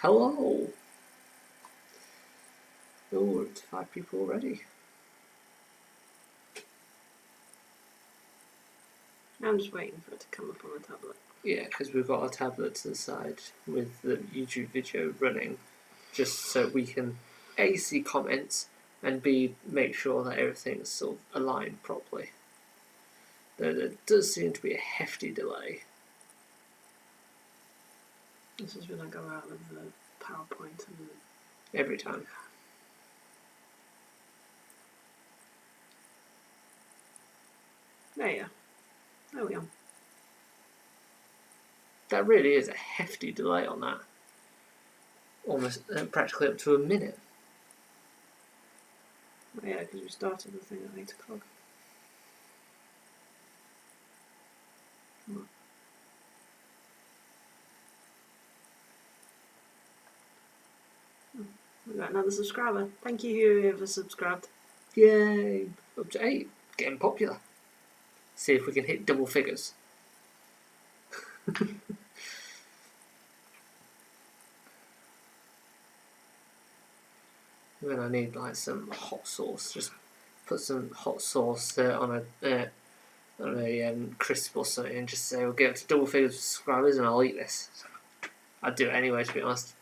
Hello! Oh, it's 5 people already. I'm just waiting for it to come up on the tablet. Yeah, because we've got our tablet to the side with the YouTube video running, just so we can A, see comments, and B, make sure that everything's sort of aligned properly. Though there does seem to be a hefty delay. This is when I go out of the PowerPoint and Every time. there we are. That really is a hefty delay on that. Almost practically up to a minute. Oh, yeah, because we started the thing at 8 o'clock. We got another subscriber. Thank you, whoever subscribed. Yay! Up to 8. Getting popular. See if we can hit double figures. Then I need like some hot sauce. Just put some hot sauce on a crisp or something, and just say we'll get up to double figures of subscribers, and I'll eat this. I'd do it anyway, to be honest.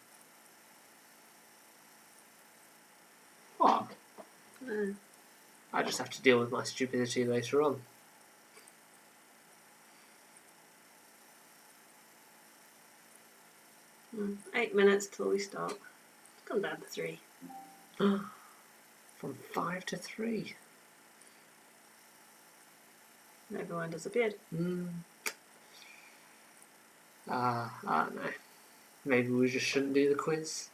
What? I just have to deal with my stupidity later on. Mm, 8 minutes till we start. It's gone down to 3. From 5 to 3. Everyone disappeared. I don't know. Maybe we just shouldn't do the quiz.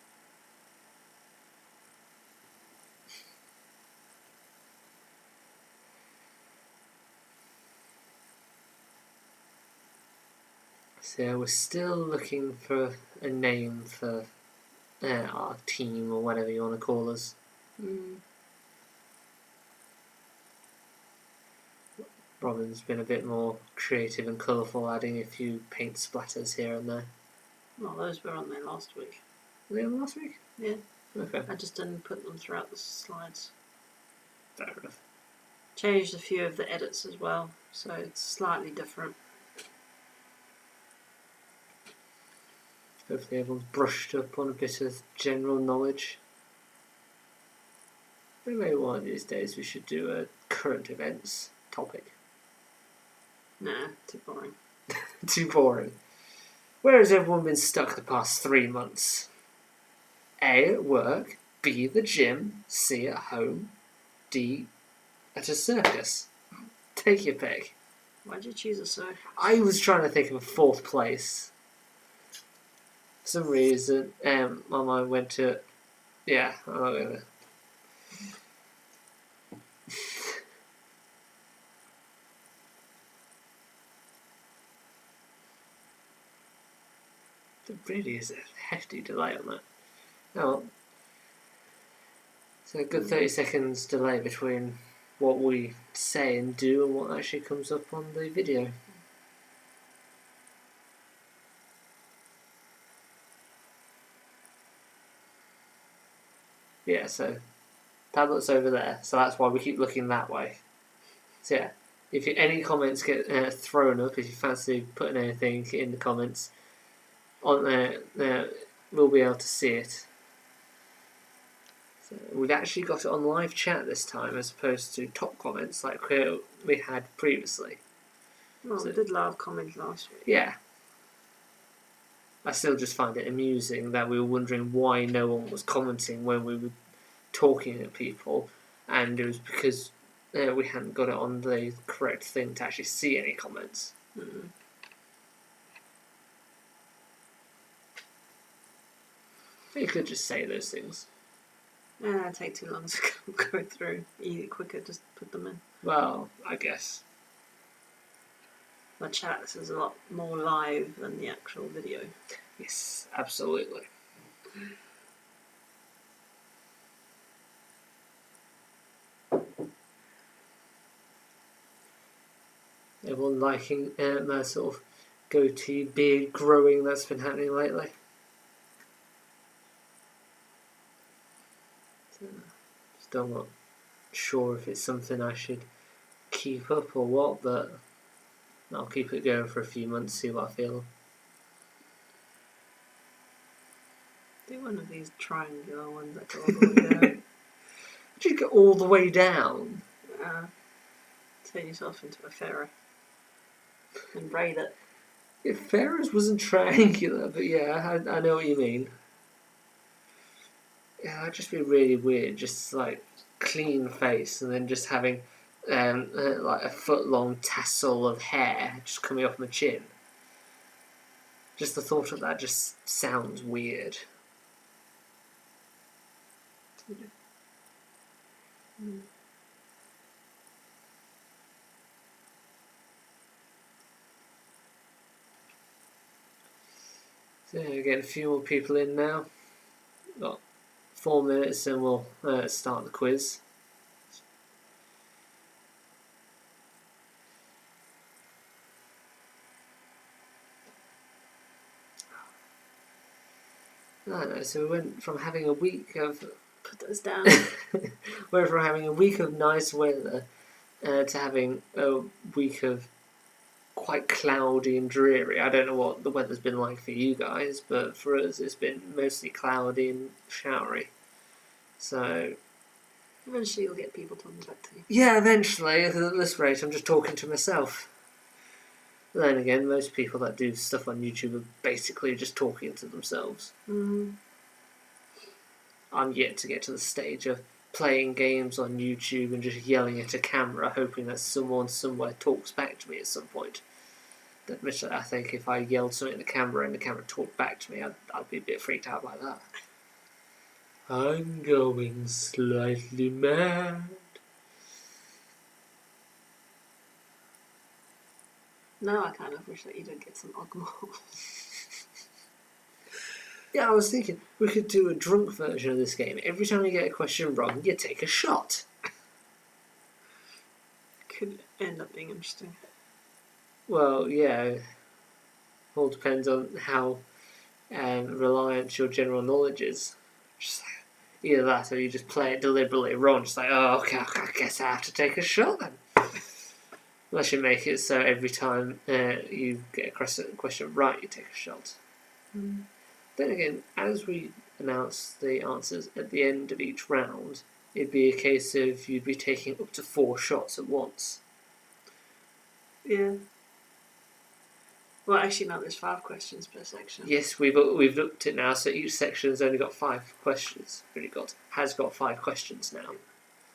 So we're still looking for a name for our team, or whatever you want to call us. Robin's been a bit more creative and colourful, adding a few paint splatters here and there. Well, those were on there last week. Were they on last week? Yeah. Okay. I just didn't put them throughout the slides. Fair enough. Changed a few of the edits as well, so it's slightly different. Hopefully everyone's brushed up on a bit of general knowledge. Maybe one of these days we should do a current events topic. Nah, too boring. Too boring. Where has everyone been stuck the past 3 months? A, at work. B, the gym. C, at home. D, at a circus. Take your pick. Why'd you choose a circus? I was trying to think of a 4th place. For some reason, my mind went to... Yeah, I'm not gonna... There really is a hefty delay on that. Oh, so a good 30 seconds delay between what we say and do and what actually comes up on the video. Yeah, so tablet's over there, so that's why we keep looking that way. So yeah, if any comments get thrown up, if you fancy putting anything in the comments on there, we'll be able to see it. So we've actually got it on live chat this time, as opposed to top comments like we had previously. Well, we did live comment last week. Yeah. I still just find it amusing that we were wondering why no one was commenting when we were talking to people, and it was because we hadn't got it on the correct thing to actually see any comments. You could just say those things. It'd take too long to go through. Easy, quicker, just put them in. Well, I guess. My chat is a lot more live than the actual video. Yes, absolutely. Everyone liking my sort of goatee beard growing that's been happening lately? Still not sure if it's something I should keep up or what, but I'll keep it going for a few months, see what I feel. Do one of these triangular ones that go all the way down. Just go all the way down. Turn yourself into a ferret and braid it. If Ferris wasn't triangular, but yeah, I know what you mean. Yeah, that'd just be really weird, just like clean face and then just having like a foot-long tassel of hair just coming off my chin. Just the thought of that just sounds weird. So yeah, getting a few more people in now. Got 4 minutes and we'll start the quiz. I don't know, so we went from having a week of... Put those down. went from having a week of nice weather to having a week of quite cloudy and dreary. I don't know what the weather's been like for you guys, but for us it's been mostly cloudy and showery. So... Eventually you'll get people talking back to you. Yeah, eventually. At this rate, I'm just talking to myself. But then again, most people that do stuff on YouTube are basically just talking to themselves. I'm yet to get to the stage of playing games on YouTube and just yelling at a camera, hoping that someone somewhere talks back to me at some point. Admittedly, I think if I yelled something at the camera and the camera talked back to me, I'd be a bit freaked out by that. I'm going slightly mad. Now I kind of wish that you did get some alcohol. Yeah, I was thinking we could do a drunk version of this game. Every time you get a question wrong, you take a shot. Could end up being interesting. Well, yeah. All depends on how reliant your general knowledge is. Just like, either that or you just play it deliberately wrong. Just like, oh, okay, I guess I have to take a shot then. Unless you make it so every time you get a question right, you take a shot. Then again, as we announce the answers at the end of each round, it'd be a case of you'd be taking up to 4 shots at once. Yeah. Well, actually, no, there's 5 questions per section. Yes, we've looked at it now, so each section's only got 5 questions. Has got 5 questions now.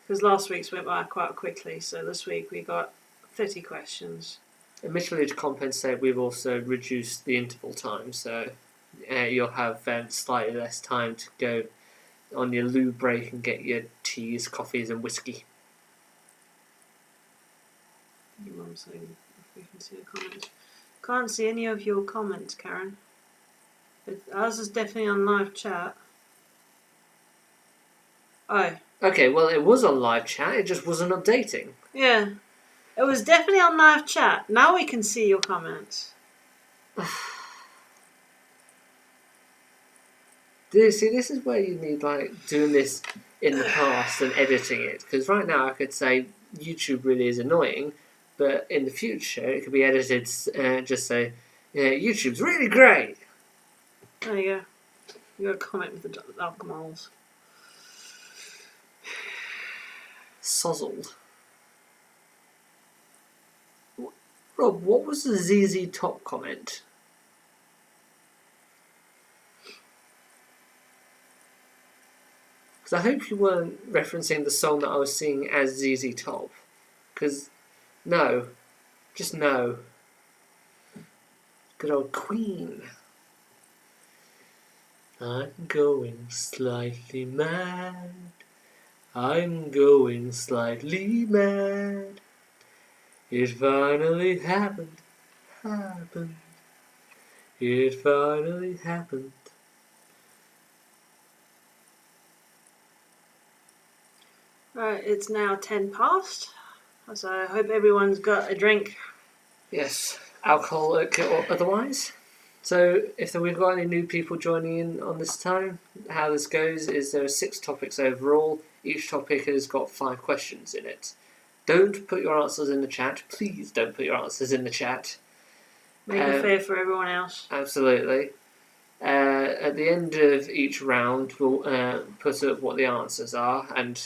Because last week's went by quite quickly, so this week we got 30 questions. Admittedly, to compensate, we've also reduced the interval time, so you'll have slightly less time to go on your loo break and get your teas, coffees and whiskey. Your mum's saying if we can see the comments. Can't see any of your comments, Karen. But ours is definitely on live chat. Oh. Okay, well it was on live chat, it just wasn't updating. Yeah. It was definitely on live chat. Now we can see your comments. See, this is where you need doing this in the past and editing it. Because right now I could say YouTube really is annoying, but in the future it could be edited just say, YouTube's really great. There you go. You got a comment with the alcohols. Sozzled. Rob, what was the ZZ Top comment? Because I hope you weren't referencing the song that I was singing as ZZ Top. Because, no. Just no. Good old Queen. I'm going slightly mad. I'm going slightly mad. It finally happened. It finally happened. Right, it's now 10 past. So I hope everyone's got a drink. Yes, alcoholic or otherwise. So, if we've got any new people joining in on this time, how this goes is there are 6 topics overall. Each topic has got 5 questions in it. Don't put your answers in the chat. Please don't put your answers in the chat. Make it fair for everyone else. Absolutely. At the end of each round, we'll put up what the answers are, and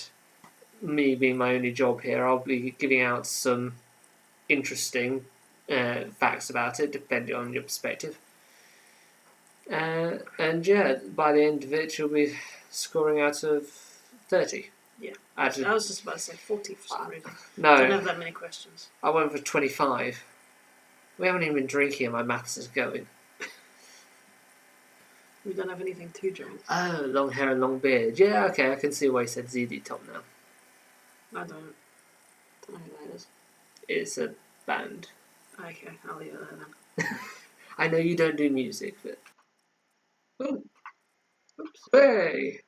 me being my only job here, I'll be giving out some interesting facts about it, depending on your perspective. And yeah, by the end of it, you'll be scoring out of 30. Yeah. I was just about to say 40 for some reason. No. Don't have that many questions. I went for 25. We haven't even been drinking and my maths is going. We don't have anything to drink. Oh, long hair and long beard. Yeah, okay, I can see why you said ZZ Top now. I don't know who that is. It's a band. Okay, I'll leave it there then. I know you don't do music, but... Oh. Oops. Hey!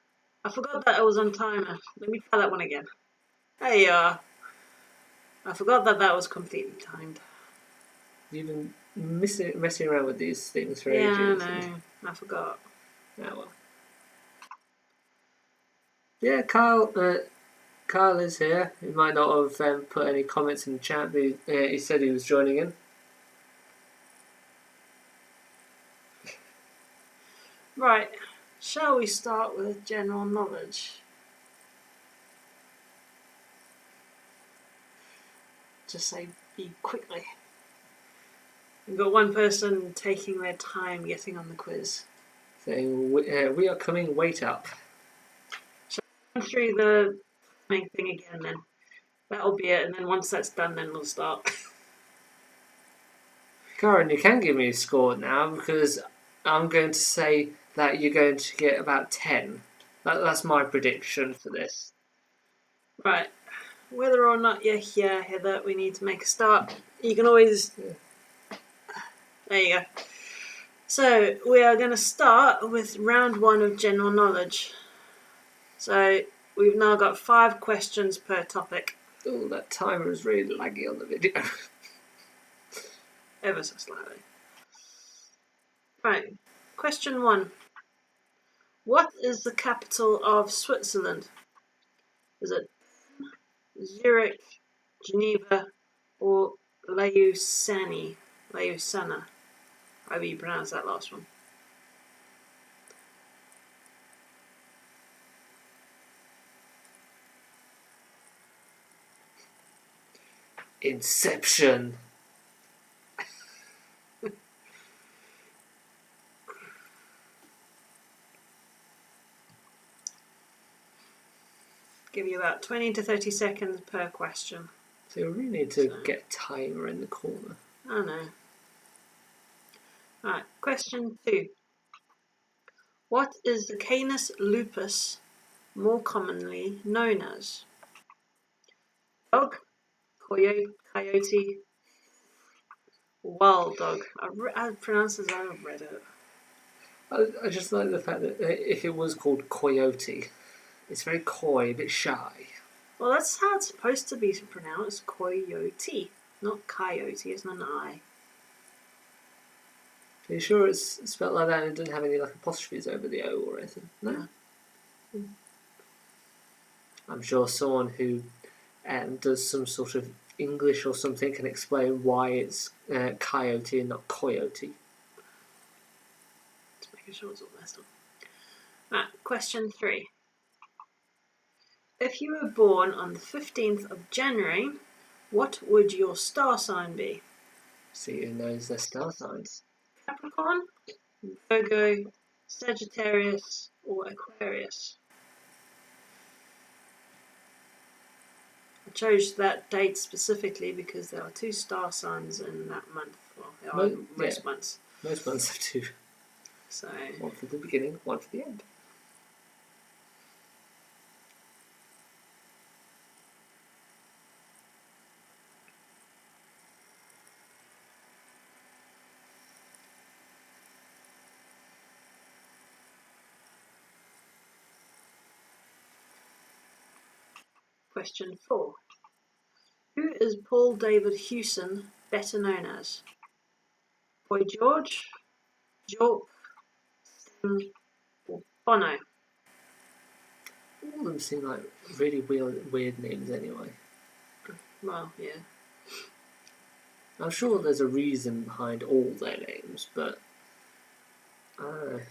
I forgot that I was on timer. Let me try that one again. There you are. I forgot that was completely timed. You've been messing around with these things for ages. ages. Yeah, I know. I forgot. Oh well. Yeah, Kyle is here. He might not have put any comments in the chat, but he said he was joining in. Right. Shall we start with general knowledge? Just say be quickly. We've got one person taking their time getting on the quiz. Saying, we are coming, wait up. Shall we run through the main thing again then? That'll be it, and then once that's done, then we'll start. Karen, you can give me a score now, because I'm going to say that you're going to get about 10. That's my prediction for this. Right. Whether or not you're here, Heather, we need to make a start. You can always... There you go. So, we are going to start with round 1 of general knowledge. So, we've now got 5 questions per topic. Oh, that timer is really laggy on the video. Ever so slightly. Right. Question 1. What is the capital of Switzerland? Is it Zurich, Geneva, or Lausanne? Lausanne. However you pronounce that last one. Inception. Give you about 20 to 30 seconds per question. So you really need to get a timer in the corner. I know. Alright, question 2. What is the Canis lupus more commonly known as? Dog, coyote, wild dog. I pronounce it as I've read it. I just like the fact that if it was called coyote, it's very coy, a bit shy. Well, that's how it's supposed to be pronounced, coyote, not coyote, it's not an I. Are you sure it's spelled like that and it doesn't have any like apostrophes over the O or anything? No? I'm sure someone who does some sort of English or something can explain why it's coyote and not coyote. Just making sure it's all messed up. Right, question 3. If you were born on the 15th of January, what would your star sign be? See who knows their star signs. Capricorn, Virgo, Sagittarius, or Aquarius? I chose that date specifically because there are 2 star signs in that month. Well, there are most months. Most months have 2. So, one for the beginning, one for the end. question 4. Who is Paul David Hewson better known as? Boy George, Jorp, Sting, or Bono. All of them seem like really weird names anyway. Well, yeah. I'm sure there's a reason behind all their names, but I don't know.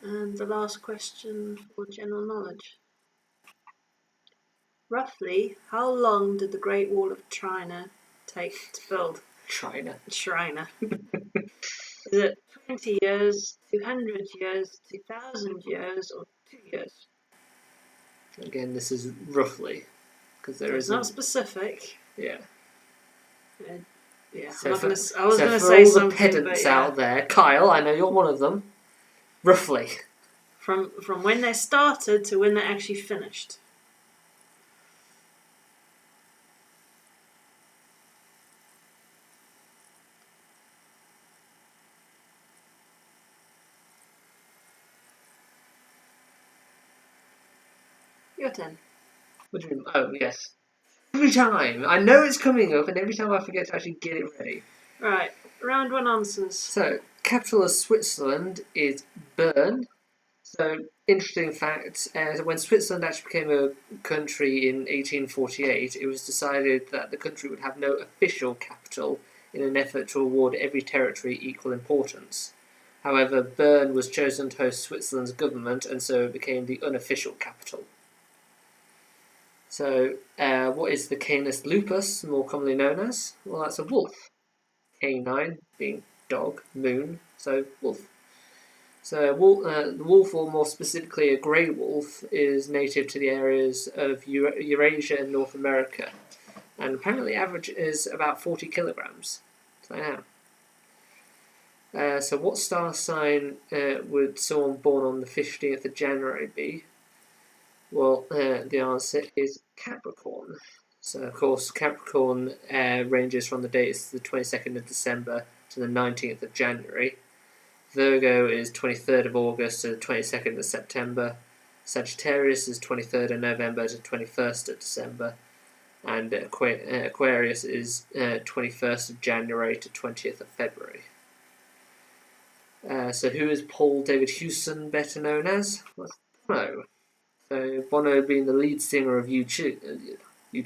And the last question for general knowledge. Roughly, how long did the Great Wall of China take to build? China. Is it 20 years, 200 years, 2,000 years, or 2 years? Again, this is roughly, because there It's isn't. not specific. Yeah. Yeah, So I was for going to say all the something, pedants but yeah. out there, Kyle, I know you're one of them. Roughly. From when they started to when they actually finished. Your turn. What do you mean? Oh, yes. Every time. I know it's coming up, and every time I forget to actually get it ready. Right, round one answers. So, capital of Switzerland is Bern. So, interesting fact, when Switzerland actually became a country in 1848, it was decided that the country would have no official capital in an effort to award every territory equal importance. However, Bern was chosen to host Switzerland's government, and so it became the unofficial capital. So, what is the Canis lupus, more commonly known as? Well, that's a wolf. Canine being dog, moon, so wolf. So, the wolf, or more specifically a grey wolf, is native to the areas of Eurasia and North America, and apparently average is about 40 kilograms. So, yeah. So, what star sign would someone born on the 15th of January be? Well, the answer is Capricorn. So, of course, Capricorn ranges from the dates the 22nd of December to the 19th of January. Virgo is 23rd of August to the 22nd of September. Sagittarius is 23rd of November to 21st of December. And Aquarius is 21st of January to 20th of February. So who is Paul David Hewson better known as? Well, Bono. So Bono being the lead singer of U2. He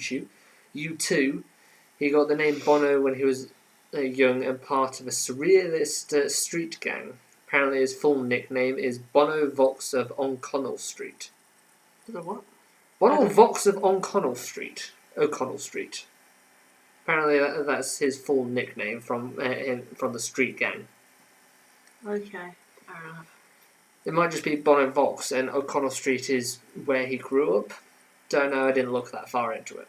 got the name Bono when he was young and part of a surrealist street gang. Apparently his full nickname is Bono Vox of O'Connell Street. The what? Bono Vox of O'Connell Street. Apparently that's his full nickname from the street gang. Okay, fair enough. It might just be Bono Vox, and O'Connell Street is where he grew up. Don't know, I didn't look that far into it.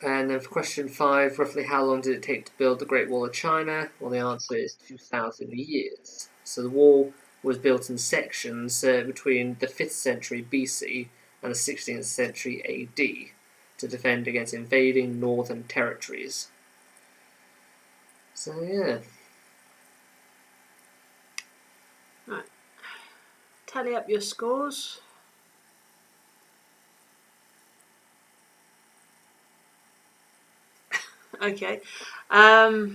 And then for question 5, roughly how long did it take to build the Great Wall of China? Well, the answer is 2,000 years. So the wall was built in sections between the 5th century BC and the 16th century AD to defend against invading northern territories. So, yeah. Right. Tally up your scores. Okay. Well,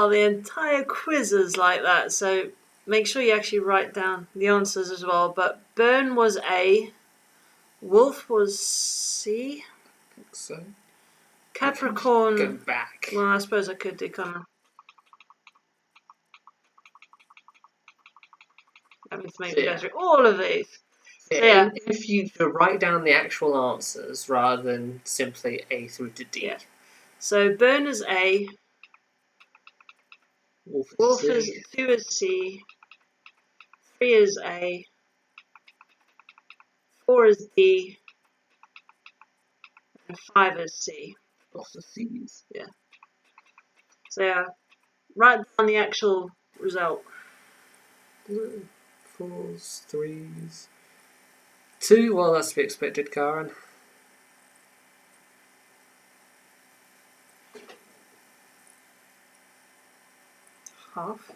the entire quiz is like that, so make sure you actually write down the answers as well. But Bern was A, Wolf was C, I think so. Capricorn. Go back. Well, I suppose I could do kind of. That means maybe go through all of these. Yeah. In future, write down the actual answers rather than simply A through to D. Yeah. So Bern is A, Wolf is 2 is C, 3 is A, 4 is D, and 5 is C. Lots of C's. Yeah. So yeah, write down the actual result. 4s, 3s. 2, well, that's to be expected, Karen. Half.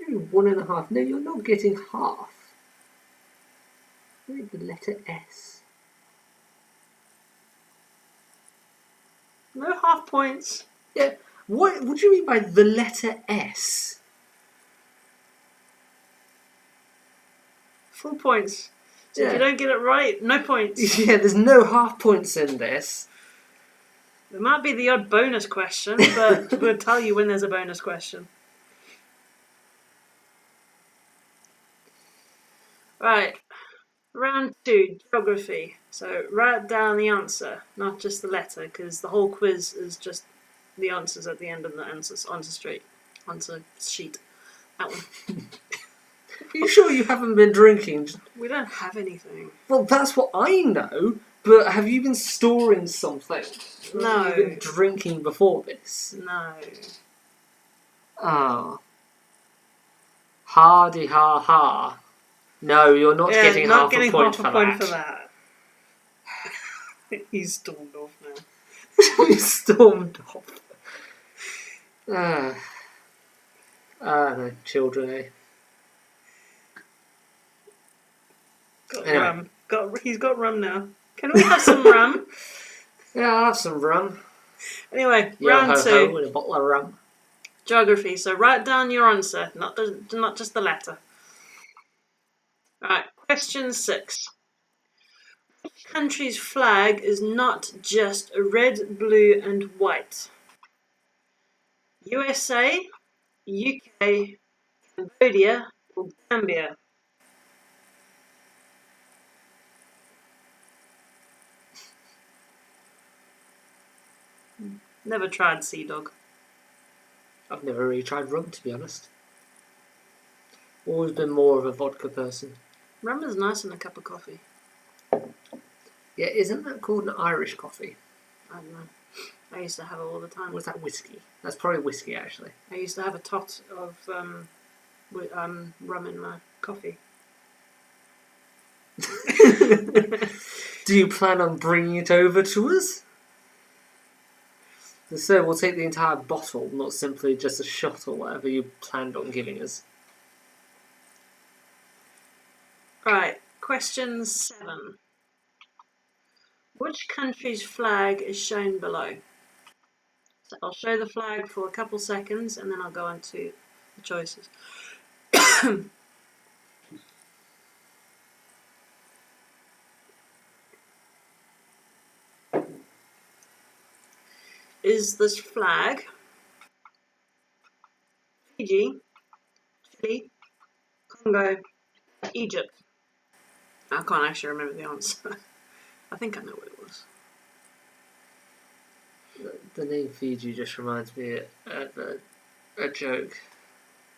1.5. No, you're not getting half. Read the letter S. No half points. Yeah. What do you mean by the letter S? Full points. So if you don't get it right, no points. Yeah, there's no half points in this. There might be the odd bonus question, but we'll tell you when there's a bonus question. Right. Round 2, geography. So write down the answer, not just the letter, because the whole quiz is just the answers at the end of the answer sheet. That one. Are you sure you haven't been drinking? We don't have anything. Well, that's what I know, but have you been storing something? No. Have you been drinking before this? No. Ah. Hardy ha ha. No, you're not getting half a point for that. He's stormed off now. He's stormed off. No, children, eh? Got Anyway. rum. He's got rum now. Can we have some rum? Yeah, I'll have some rum. Anyway, Yo round ho 2. ho with a bottle of rum. Geography. So write down your answer, not just the letter. Right, question 6. Which country's flag is not just red, blue, and white? USA, UK, Cambodia, or Gambia? Never tried Sea Dog. I've never really tried rum, to be honest. Always been more of a vodka person. Rum is nice in a cup of coffee. Yeah, isn't that called an Irish coffee? I don't know. I used to have it all the time. Or is that whiskey? That's probably whiskey, actually. I used to have a tot of rum in my coffee. Do you plan on bringing it over to us? So we'll take the entire bottle, not simply just a shot or whatever you planned on giving us. Right, question 7. Which country's flag is shown below? So I'll show the flag for a couple seconds and then I'll go on to the choices. Is this flag Fiji, Chile, Congo, Egypt? I can't actually remember the answer. I think I know what it was. The name Fiji just reminds me of a joke.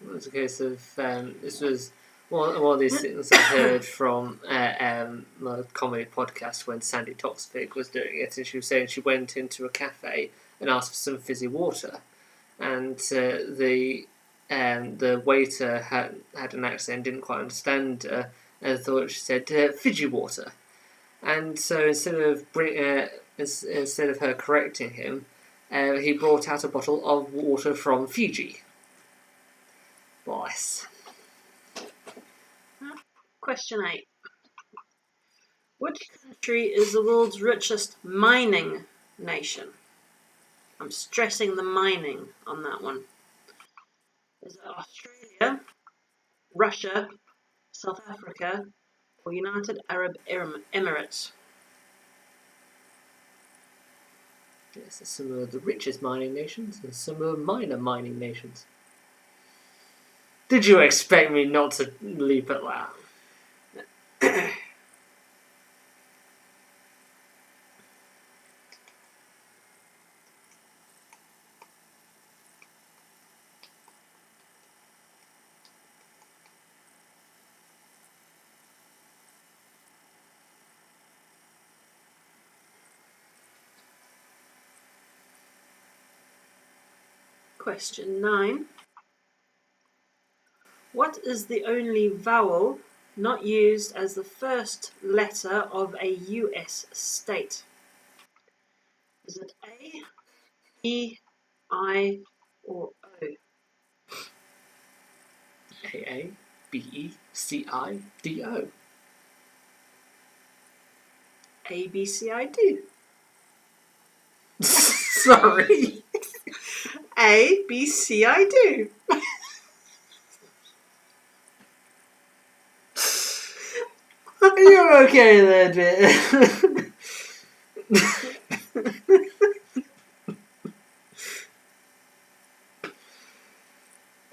It was a case of this was one of these things I heard from a comedy podcast when Sandy Toksvig was doing it, and she was saying she went into a cafe and asked for some fizzy water, and the waiter had an accent, didn't quite understand her, and thought she said Fiji water, and so instead of her correcting him, he brought out a bottle of water from Fiji. Bless. Question 8. Which country is the world's richest mining nation? I'm stressing the mining on that one. Is it Australia, Russia, South Africa, or United Arab Emirates? Yes, some of the richest mining nations and some of the minor mining nations. Did you expect me not to leap at that? Question 9. What is the only vowel not used as the first letter of a US state? Is it A, B, I or O? A-A-B-E-C-I-D-O. A, B, C, I, do. Sorry. A, B, C, I, do. Are you okay there, dear?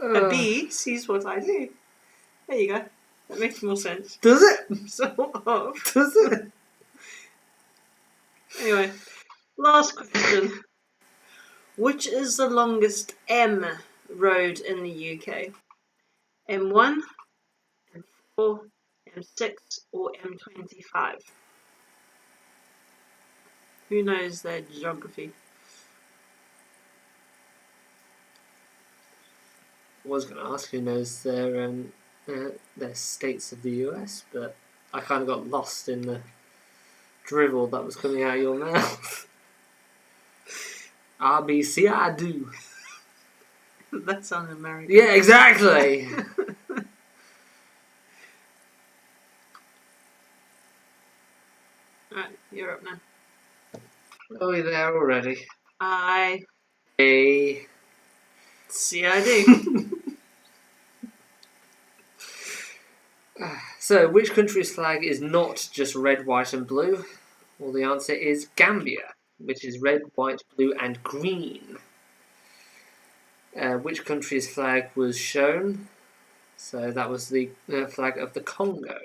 A B sees what I do. There you go. That makes more sense. Does it? Sort of. Does it? Anyway, last question. Which is the longest M road in the UK? M1, M4, M6, or M25? Who knows their geography? I was going to ask who knows their states of the US, but I kind of got lost in the drivel that was coming out of your mouth. RBC, I do. That sounds American. Yeah, exactly. Alright, you're up now. Are we there already? I A. see I do. So, which country's flag is not just red, white, and blue? Well, the answer is Gambia, which is red, white, blue, and green. Which country's flag was shown? So, that was the flag of the Congo.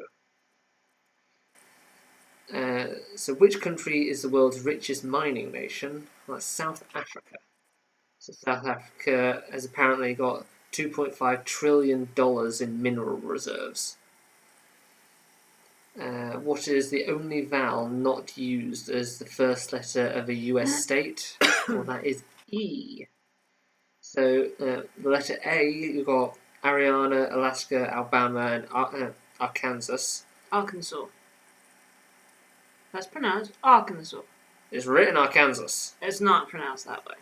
So, which country is the world's richest mining nation? Well, that's South Africa. So, South Africa has apparently got $2.5 trillion in mineral reserves. What is the only vowel not used as the first letter of a US state? Well, that is E. So, the letter A, you've got Ariana, Alaska, Alabama, and Arkansas. Arkansas. That's pronounced Arkansas. It's written Arkansas. It's not pronounced that way.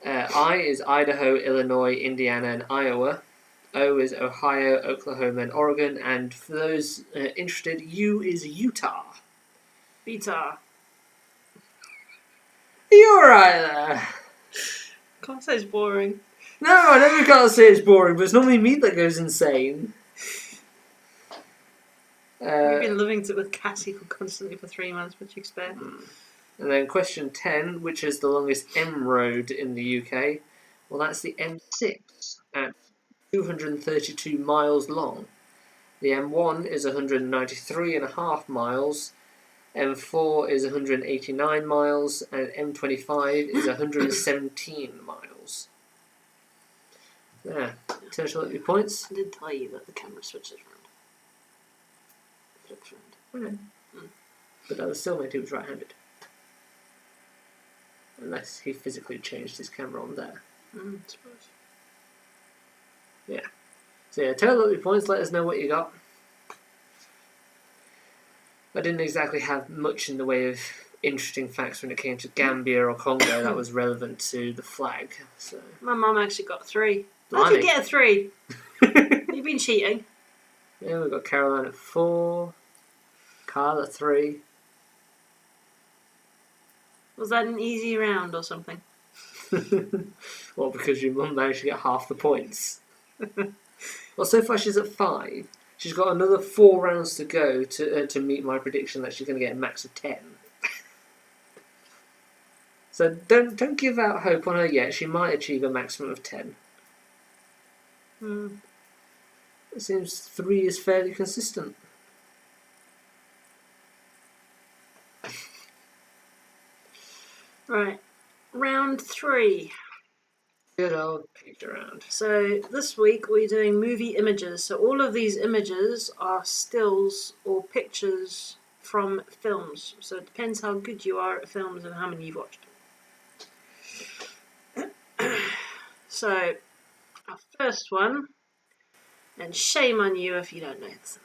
I is Idaho, Illinois, Indiana, and Iowa. O is Ohio, Oklahoma, and Oregon. And for those interested, U is Utah. Beta. Are you alright there? Can't say it's boring. No, I never can't say it's boring, but it's normally me that goes insane. We've been living with Cassie constantly for 3 months, what do you expect? And then question 10, which is the longest M road in the UK? Well, that's the M6 at 232 miles long. The M1 is 193.5 miles, M4 is 189 miles, and M25 is 117 miles. There, total up your points. I did tell you that the camera switches around. Flips around. But that was still meant he was right-handed. Unless he physically changed his camera on there. I suppose. Yeah. So yeah, total up your points, let us know what you got. I didn't exactly have much in the way of interesting facts when it came to Gambia or Congo that was relevant to the flag. So My mum actually got 3. How'd you get a 3? You've been cheating. Yeah, we've got Caroline at 4, Carl at 3. Was that an easy round or something? Well, because your mum managed to get half the points. Well, so far she's at 5. She's got another 4 rounds to go to meet my prediction that she's going to get a max of 10. So don't give out hope on her yet. She might achieve a maximum of 10. It seems 3 is fairly consistent. Right. Round 3. Good old picture round. So this week we're doing movie images. So all of these images are stills or pictures from films. So it depends how good you are at films and how many you've watched. So our first one, and shame on you if you don't know this.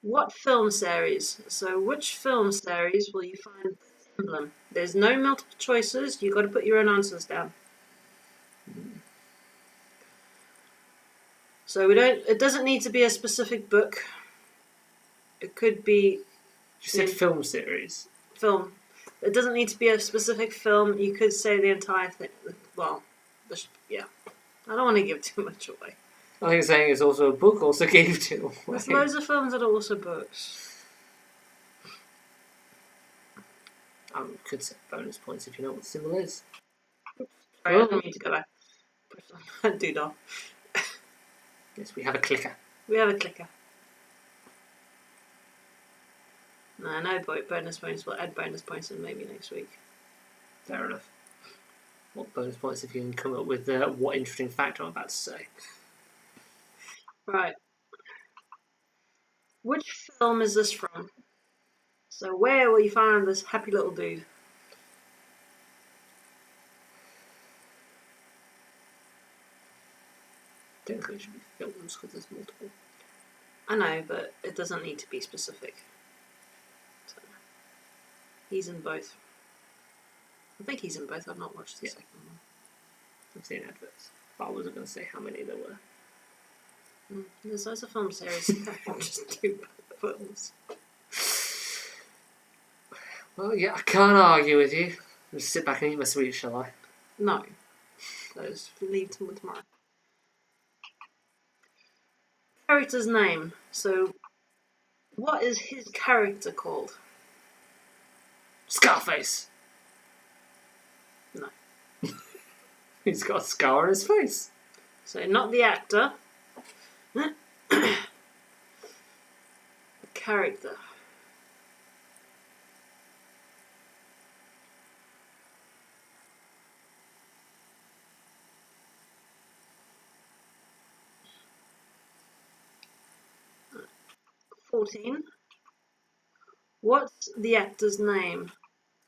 What film series? So which film series will you find problem. There's no multiple choices. You've got to put your own answers down. So we don't. It doesn't need to be a specific book. It could be You said film series. film. It doesn't need to be a specific film. You could say the entire thing. Well, yeah. I don't want to give too much away. I think saying it's also a book also gave too. There's loads of films that are also books. Could set bonus points if you know what the symbol is. Sorry, I don't need to go back. Doodle. Yes, we have a clicker. We have a clicker. No bonus points. We'll add bonus points in maybe next week. Fair enough. What bonus points if you can come up with what interesting fact I'm about to say? Right. Which film is this from? So where will you find this happy little dude? Technically it should be films because there's multiple. I know, but it doesn't need to be specific. So, he's in both. I think he's in both. I've not watched the second one. I've seen adverts, but I wasn't going to say how many there were. There's loads of film series. I'm just doing films. Well, yeah, I can't argue with you. Just sit back and eat my sweets, shall I? No. Those leave till tomorrow. Character's name. So, what is his character called? Scarface! No. He's got a scar on his face. So, not the actor. The character. 14. What's the actor's name?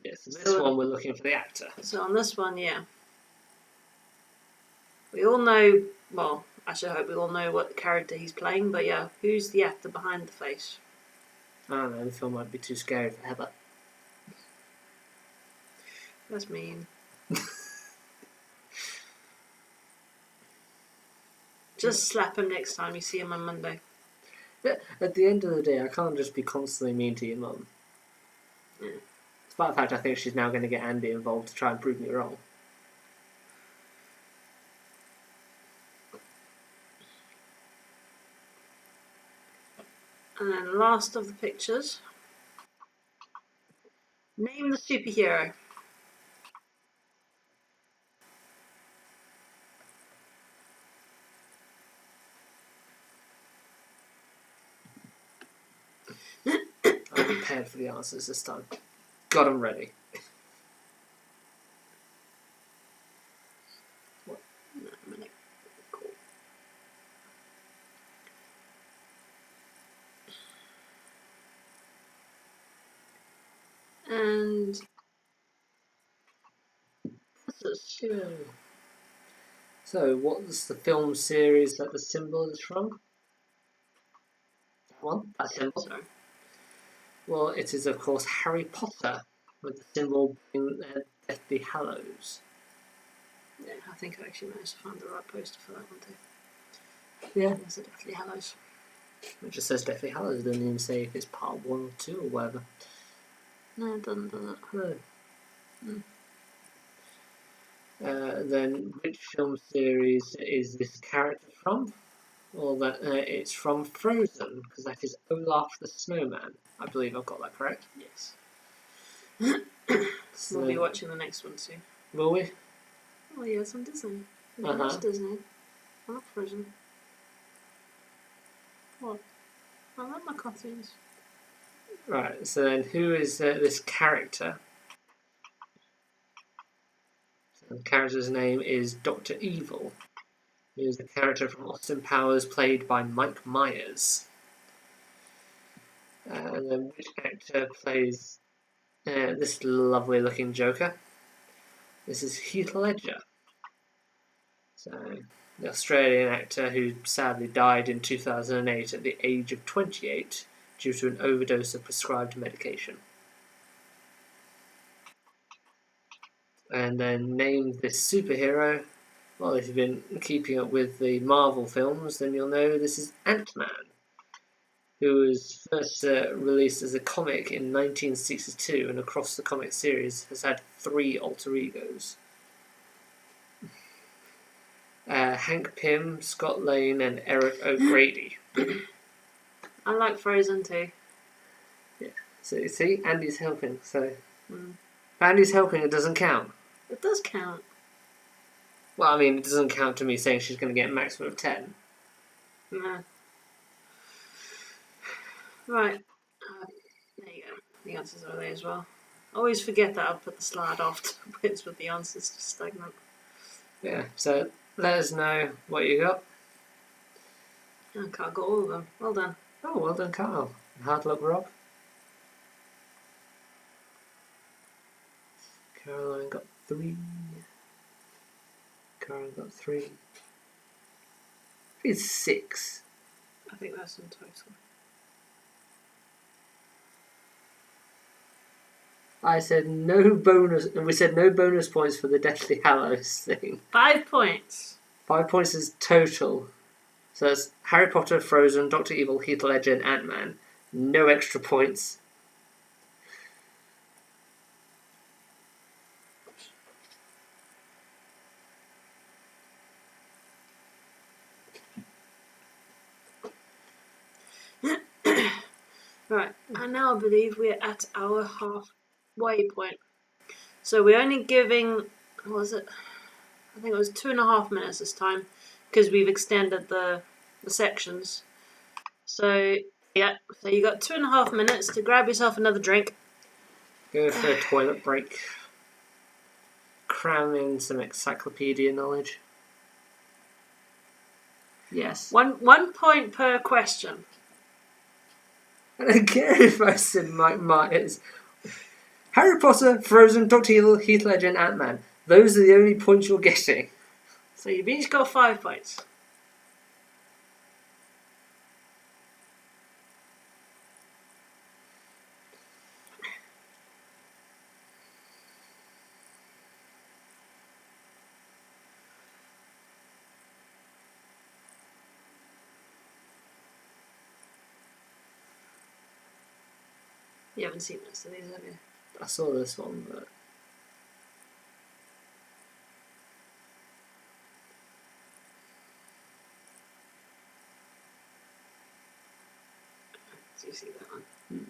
Yes, this one we're looking for the actor. So on this one, yeah. We all know, well, I should hope we all know what character he's playing, but yeah, who's the actor behind the face? I don't know, the film might be too scary for Heather. That's mean. Just slap him next time you see him on Monday. At the end of the day, I can't just be constantly mean to your mum. Yeah. Despite the fact I think she's now going to get Andy involved to try and prove me wrong. And then last of the pictures. Name the superhero. I'm prepared for the answers this time. Got them ready. What? No, I'm gonna... Cool. And so, what's the film series that the symbol is from? That one? That symbol? Sorry. Well, it is, of course, Harry Potter, with the symbol being Deathly Hallows. Yeah, I think I actually managed to find the right poster for that one too. Yeah. It's a Deathly Hallows. It just says Deathly Hallows, it doesn't even say if it's part 1 or 2 or whatever. No, it doesn't, does it? No. Then, which film series is this character from? Well, that it's from Frozen, because that is Olaf the Snowman. I believe I've got that correct. Yes. So, We'll be watching the next one soon. will we? Oh yeah, it's on Disney. We Uh-huh. watch Disney. I like Frozen. What? I like my cartoons. Right, so then who is this character? So the character's name is Dr. Evil. He is the character from Austin Powers, played by Mike Myers. And then which actor plays this lovely looking Joker? This is Heath Ledger. So, the Australian actor who sadly died in 2008 at the age of 28 due to an overdose of prescribed medication. and then name this superhero. Well, if you've been keeping up with the Marvel films, then you'll know this is Ant-Man, who was first released as a comic in 1962, and across the comic series has had 3 alter egos. Hank Pym, Scott Lane, and Eric O'Grady. I like Frozen too. Yeah. So you see, Andy's helping. So if Andy's helping, it doesn't count. It does count. Well, I mean, it doesn't count to me saying she's going to get a maximum of 10. No. Right. There you go. The answers are there as well. I always forget that I've put the slide afterwards with the answers to stagnant. Yeah, so let us know what you got. I can't got all of them. Well done. Oh, well done, Carl. Hard luck, Rob. Caroline got 3. Caroline got 3. It's 6. I think that's in total. I said no bonus, and we said no bonus points for the Deathly Hallows thing. 5 points. 5 points is total. So that's Harry Potter, Frozen, Doctor Evil, Heath Ledger, and Ant-Man. No extra points. Right, and now I believe we're at our halfway point. So we're only giving, what was it? I think it was 2.5 minutes this time, because we've extended the sections. So, yeah, so you got 2.5 minutes to grab yourself another drink. Go for a toilet break. Cram in some encyclopedia knowledge. Yes. One point per question. I don't care if I said Mike Myers. Harry Potter, Frozen, Doctor Evil, Heath Ledger, and Ant-Man. Those are the only points you're getting. So you've each got 5 points. You haven't seen most of these, have you? I saw this one, but... Do you see that one?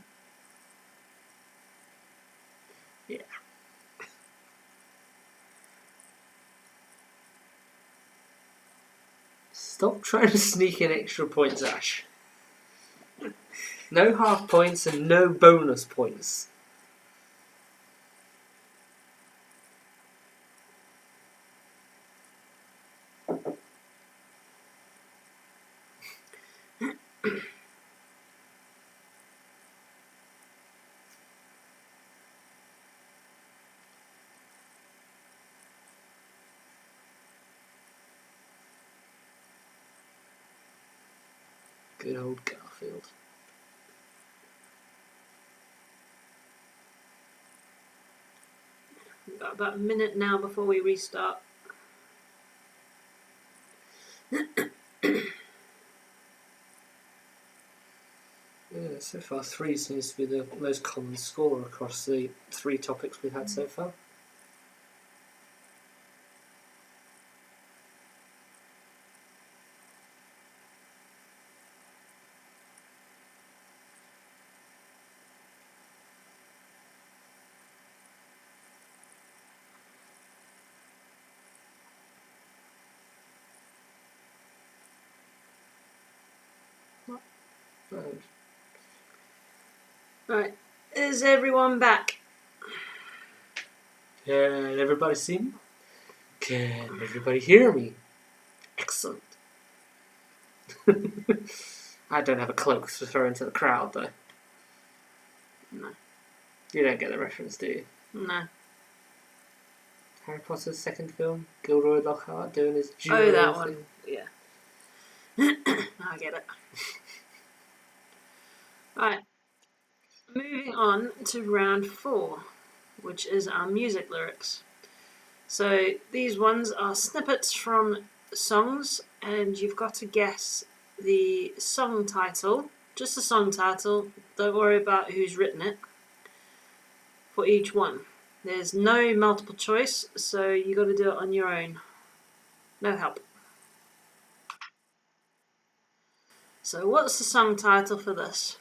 Yeah. Stop trying to sneak in extra points, Ash. No half points and no bonus points. Good old Garfield. We've got about a minute now before we restart. Yeah, so far 3 seems to be the most common score across the 3 topics we've had so far. Right, is everyone back? Can everybody see me? Can everybody hear me? Excellent. I don't have a cloak to throw into the crowd, though. No. You don't get the reference, do you? No. Harry Potter's second film, Gilderoy Lockhart doing his duo Oh, that one. thing. Yeah. I get it. Right. Moving on to round 4, which is our music lyrics. So these ones are snippets from songs, and you've got to guess the song title. Just the song title. Don't worry about who's written it. For each one. There's no multiple choice, so you got to do it on your own. No help. So what's the song title for this?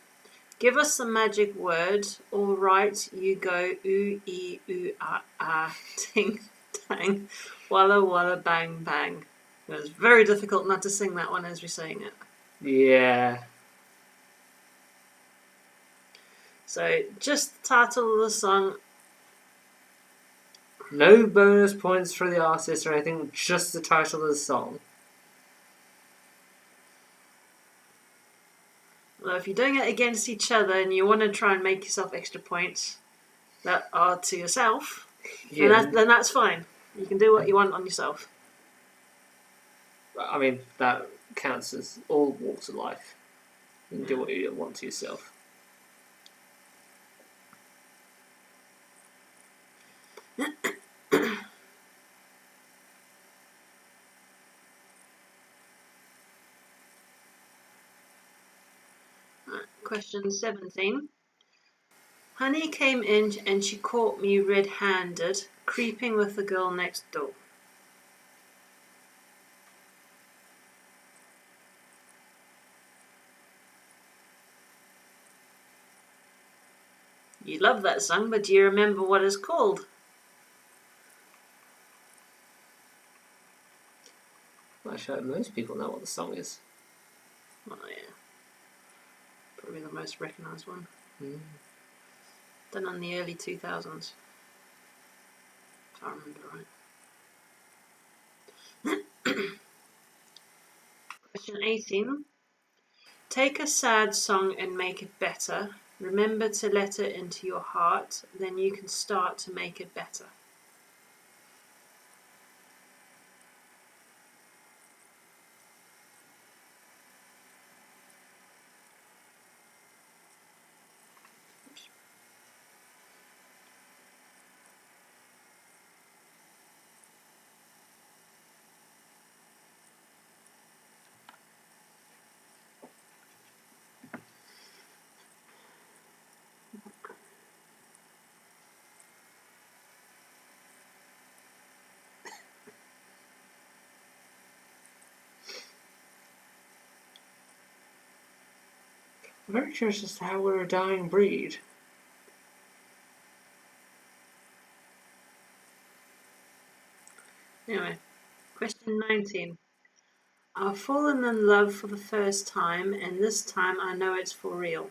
Give us the magic word. All right, you go. Ooh, ooh, ah, ting, tang, walla, walla, bang, bang. It was very difficult not to sing that one as we're saying it. Yeah. So just the title of the song. No bonus points for the artist or anything, just the title of the song. Well, if you're doing it against each other and you want to try and make yourself extra points that are to yourself, then that's fine. You can do what you want on yourself. I mean, that counts as all walks of life. You can do what you want to yourself. Question 17. Honey came in and she caught me red-handed, creeping with the girl next door. You love that song, but do you remember what it's called? Actually, most people know what the song is. Oh yeah. Probably the most recognised one. Done in the early 2000s. If I remember right. Question 18. Take a sad song and make it better. Remember to let it into your heart, then you can start to make it better. I'm very curious as to how we're a dying breed. Anyway, question 19. I've fallen in love for the first time, and this time I know it's for real.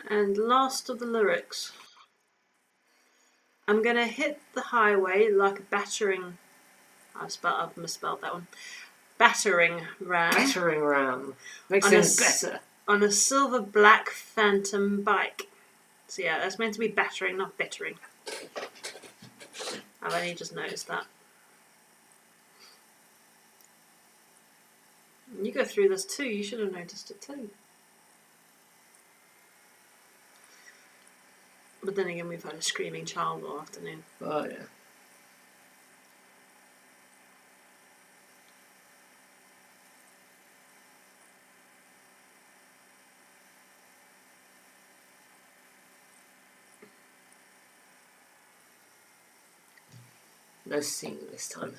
And last of the lyrics. I'm gonna hit the highway like a battering. I've misspelled that one. Battering ram. Battering ram. Makes things better. On a silver black phantom bike. So yeah, that's meant to be battering, not bittering. I've only just noticed that. You go through this too, you should have noticed it too. But then again, we've had a screaming child all afternoon. Oh, yeah. No singing this time.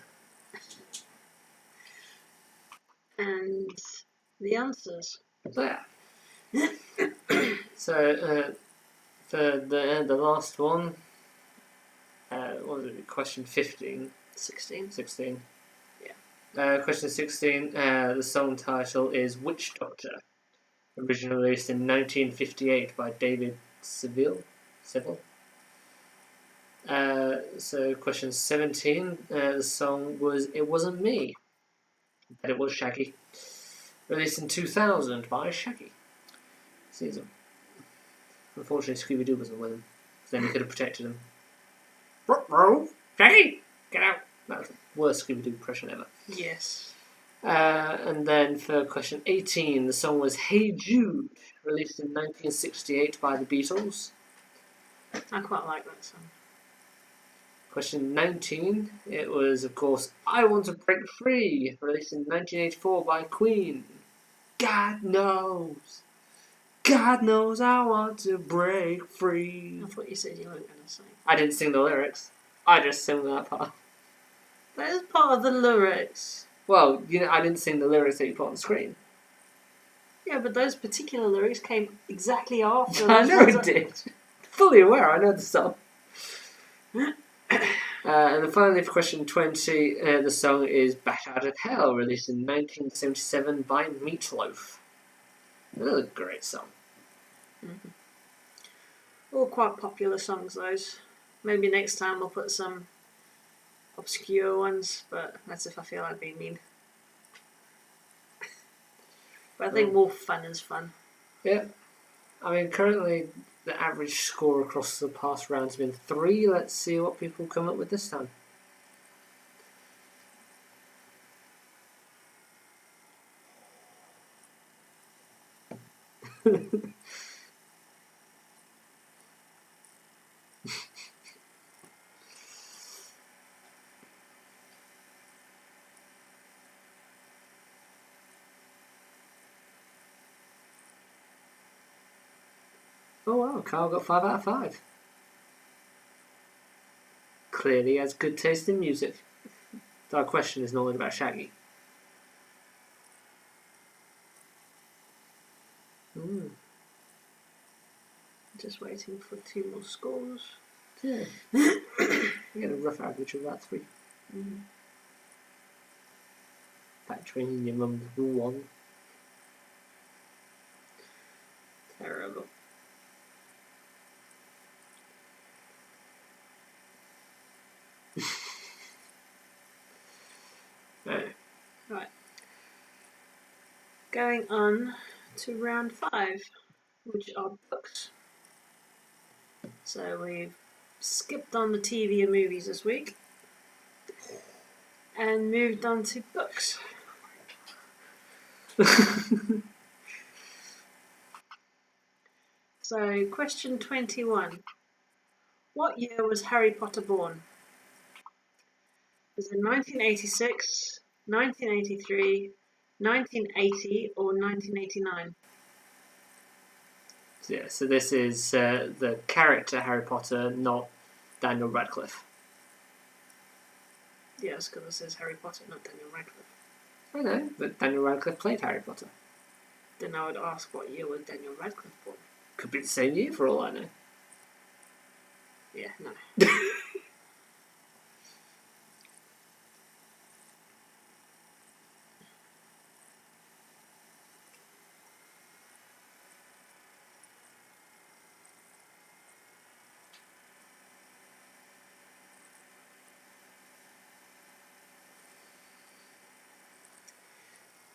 And the answers. So, yeah. So, for the last one, what was it? Question 15? 16. 16. Yeah. Question 16, the song title is Witch Doctor, originally released in 1958 by David Seville. So question 17, the song was It Wasn't Me, but it was Shaggy. Released in 2000 by Shaggy. Season. Unfortunately, Scooby-Doo wasn't with him, because then he could have protected him. Shaggy! Get out! That was the worst Scooby-Doo impression ever. Yes. And then for question 18, the song was Hey Jude, released in 1968 by the Beatles. I quite like that song. Question 19, it was, of course, I Want to Break Free, released in 1984 by Queen. God knows I want to break free. I thought you said you weren't going to sing. I didn't sing the lyrics. I just sang that part. That is part of the lyrics. Well, I didn't sing the lyrics that you put on the screen. Yeah, but those particular lyrics came exactly after. I know it did. Fully aware, I know the song. And then finally, for question 20, the song is Bat Out of Hell, released in 1977 by Meatloaf. Another great song. Mm-hmm. All quite popular songs, those. Maybe next time we'll put some obscure ones, but that's if I feel like being mean. But I think more fun is fun. Yeah. I mean, currently the average score across the past round has been 3. Let's see what people come up with this time. Oh wow, Carl got 5 out of 5. Clearly has good taste in music. So our question is normally about Shaggy. Just waiting for 2 more scores. Yeah. You get a rough average of about 3. Factoring in your mum's 1. Terrible. Right. Going on to round 5, which are books. So we've skipped on the TV and movies this week and moved on to books. So, question 21. What year was Harry Potter born? Was it 1986, 1983, 1980, or 1989? Yeah, so this is the character Harry Potter, not Daniel Radcliffe. Yes, because it says Harry Potter, not Daniel Radcliffe. I know, but Daniel Radcliffe played Harry Potter. Then I would ask, what year was Daniel Radcliffe born? Could be the same year for all I know. Yeah, no.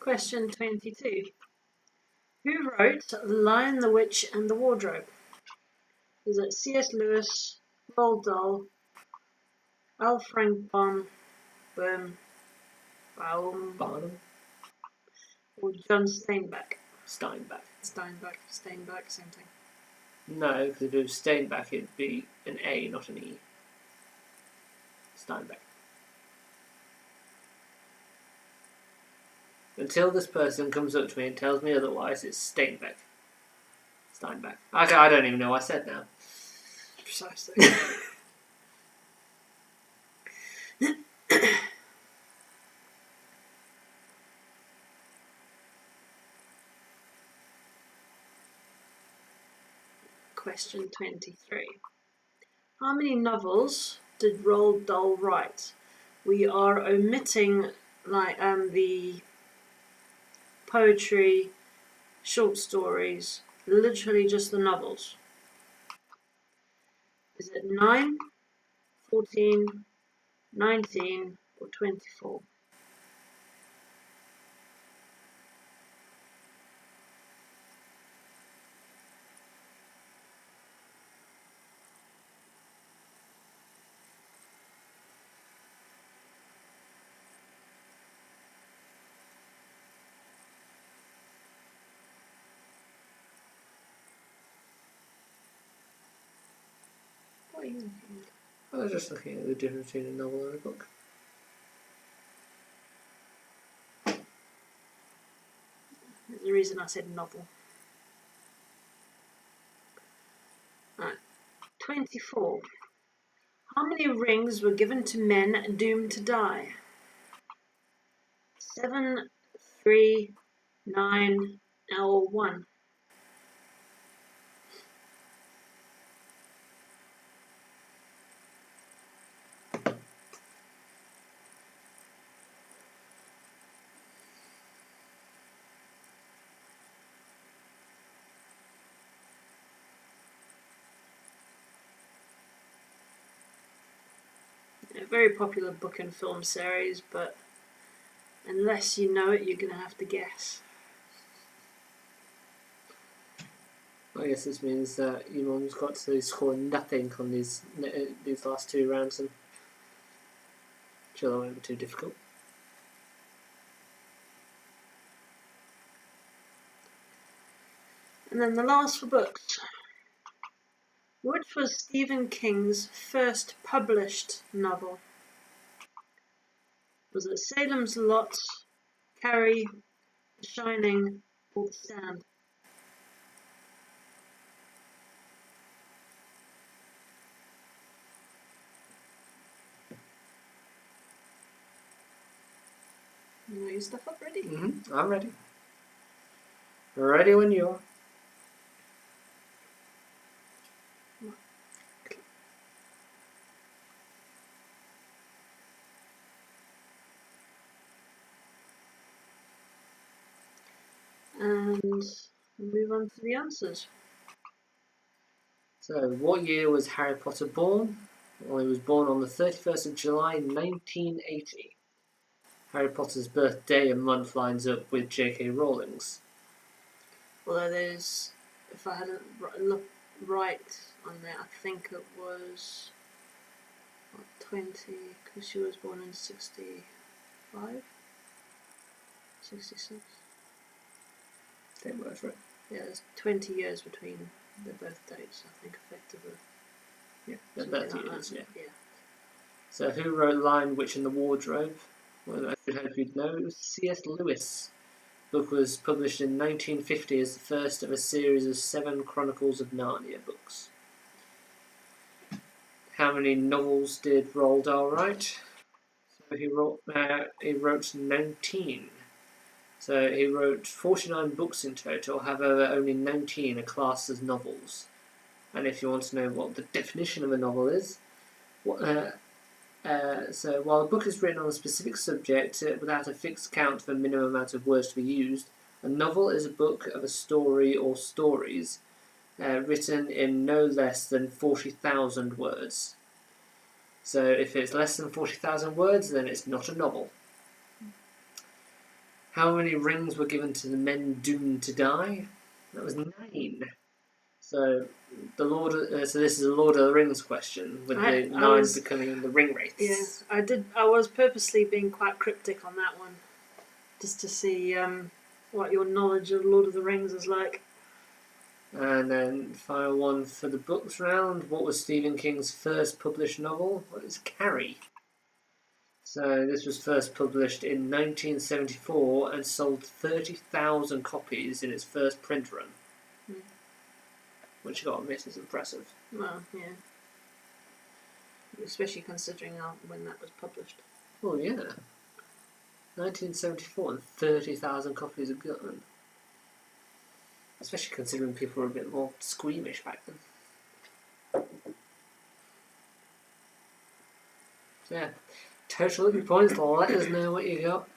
Question 22. Who wrote The Lion, the Witch and the Wardrobe? Is it C.S. Lewis, Roald Dahl, L. Frank Baum, Barnum? or John Steinbeck? Steinbeck. Steinbeck, same thing. No, because if it was Steinbeck, it'd be an A, not an E. Steinbeck. Until this person comes up to me and tells me otherwise, it's Steinbeck. Steinbeck. I don't even know what I said now. Precisely. Question 23. How many novels did Roald Dahl write? We are omitting the poetry, short stories, literally just the novels. Is it 9, 14, 19, or 24? What are you looking at? I was just looking at the difference between a novel and a book. There's the reason I said novel. Right. 24. How many rings were given to men doomed to die? 7, 3, 9, or 1? A very popular book and film series, but unless you know it, you're going to have to guess. I guess this means that your mum's got to score nothing on these last 2 rounds, and sure that won't be too difficult. And then the last for books. Which was Stephen King's first published novel? Was it Salem's Lot, Carrie, The Shining, or The Stand? You got your stuff up ready? I'm ready. Ready when you are. And move on to the answers. So, what year was Harry Potter born? Well, he was born on the 31st of July 1980. Harry Potter's birthday and month lines up with J.K. Rowling's. Although there's, if I hadn't looked right on there, I think it was 20, because she was born in 65? 66? Take my word for it. Yeah, there's 20 years between the birth dates, I think, effectively. Yeah, Something 30 like years, that. yeah. So, who wrote Lion, Witch and the Wardrobe? Well, I should hope you'd know. C.S. Lewis. The book was published in 1950 as the first of a series of 7 Chronicles of Narnia books. How many novels did Roald Dahl write? So he wrote 19. So he wrote 49 books in total, however only 19 are classed as novels. And if you want to know what the definition of a novel is, so while a book is written on a specific subject without a fixed count for a minimum amount of words to be used, a novel is a book of a story or stories written in no less than 40,000 words. So if it's less than 40,000 words, then it's not a novel. How many rings were given to the men doomed to die? That was 9. So so this is a Lord of the Rings question, with the 9 becoming the ring wraiths. Yeah, I was purposely being quite cryptic on that one, just to see what your knowledge of Lord of the Rings is like. And then final one for the books round. What was Stephen King's first published novel? Well, it's Carrie. So this was first published in 1974 and sold 30,000 copies in its first print run. Which you got to admit is impressive. Well, yeah. Especially considering when that was published. Well, yeah. 1974 and 30,000 copies of Gutman. Especially considering people were a bit more squeamish back then. So yeah. Total of your points, let us know what you got.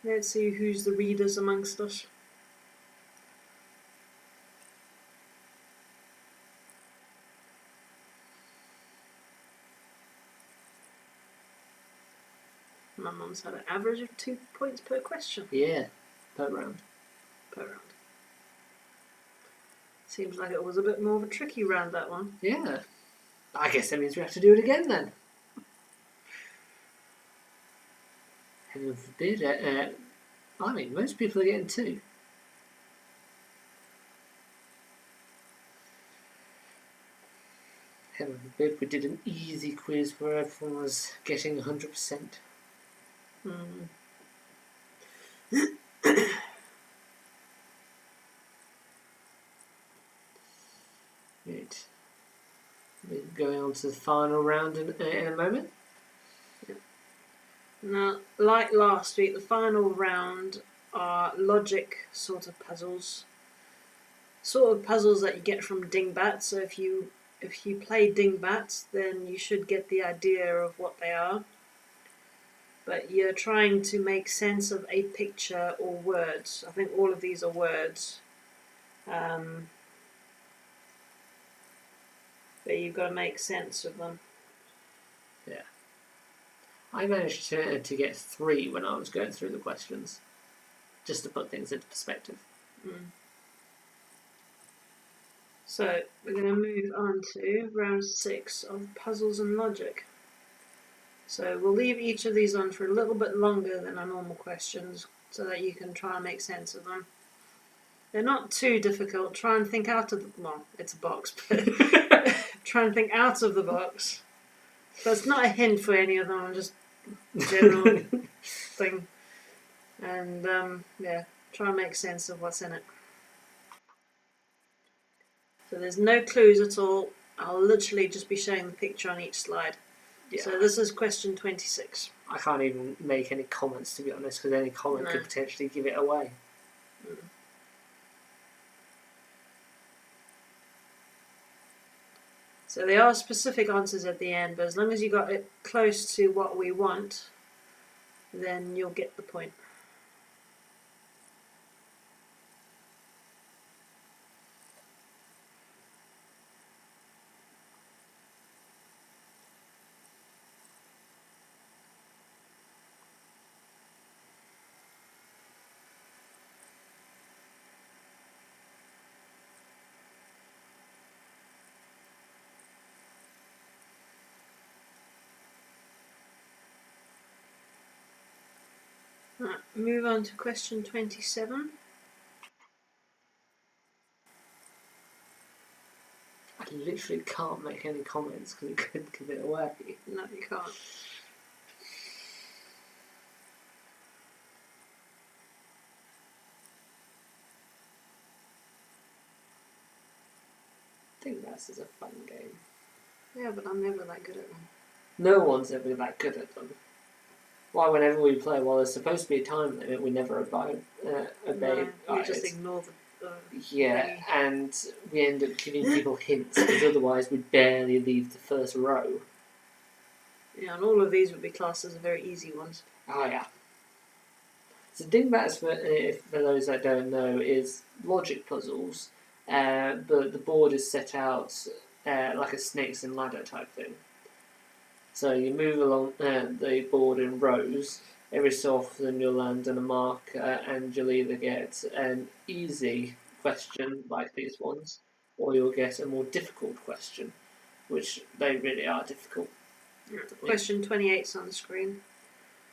Let's see who's the readers amongst us. My mum's had an average of 2 points per question Yeah, per round. per round. Seems like it was a bit more of a tricky round, that one. Yeah. I guess that means we have to do it again then. Heaven forbid. I mean, most people are getting 2. Heaven forbid we did an easy quiz where everyone was getting 100%. Mm. Right. We're going on to the final round in a moment. Now, like last week, the final round are logic sort of puzzles. Sort of puzzles that you get from Dingbat. So if you play Dingbat, then you should get the idea of what they are. But you're trying to make sense of a picture or words. I think all of these are words. But you've got to make sense of them. Yeah. I managed to get 3 when I was going through the questions, just to put things into perspective. Mm. So we're going to move on to round 6 of puzzles and logic. So we'll leave each of these on for a little bit longer than our normal questions so that you can try and make sense of them. They're not too difficult. Try and think out of the... Well, it's a box, but try and think out of the box. That's not a hint for any of them, just general thing. And, yeah, try and make sense of what's in it. So there's no clues at all. I'll literally just be showing the picture on each slide. Yeah. So this is question 26. I can't even make any comments, to be honest, because any comment could potentially give it away. Mm. So there are specific answers at the end, but as long as you got it close to what we want, then you'll get the point. Right, move on to question 27. I literally can't make any comments because it could give it away. No, you can't. I think that's a fun game. Yeah, but I'm never that good at them. No one's ever that good at them. Why, whenever we play, while there's supposed to be a time limit, we never obey You just ignore the yeah, thingy. and we end up giving people hints because otherwise we'd barely leave the first row. Yeah, and all of these would be classed as very easy ones. Oh yeah. So Dingbats, for those that don't know, is logic puzzles, but the board is set out like a snakes and ladder type thing. So you move along the board in rows. Every so often you'll land on a mark, and you'll either get an easy question like these ones, or you'll get a more difficult question, which they really are difficult. Yeah. Question 28 is on the screen.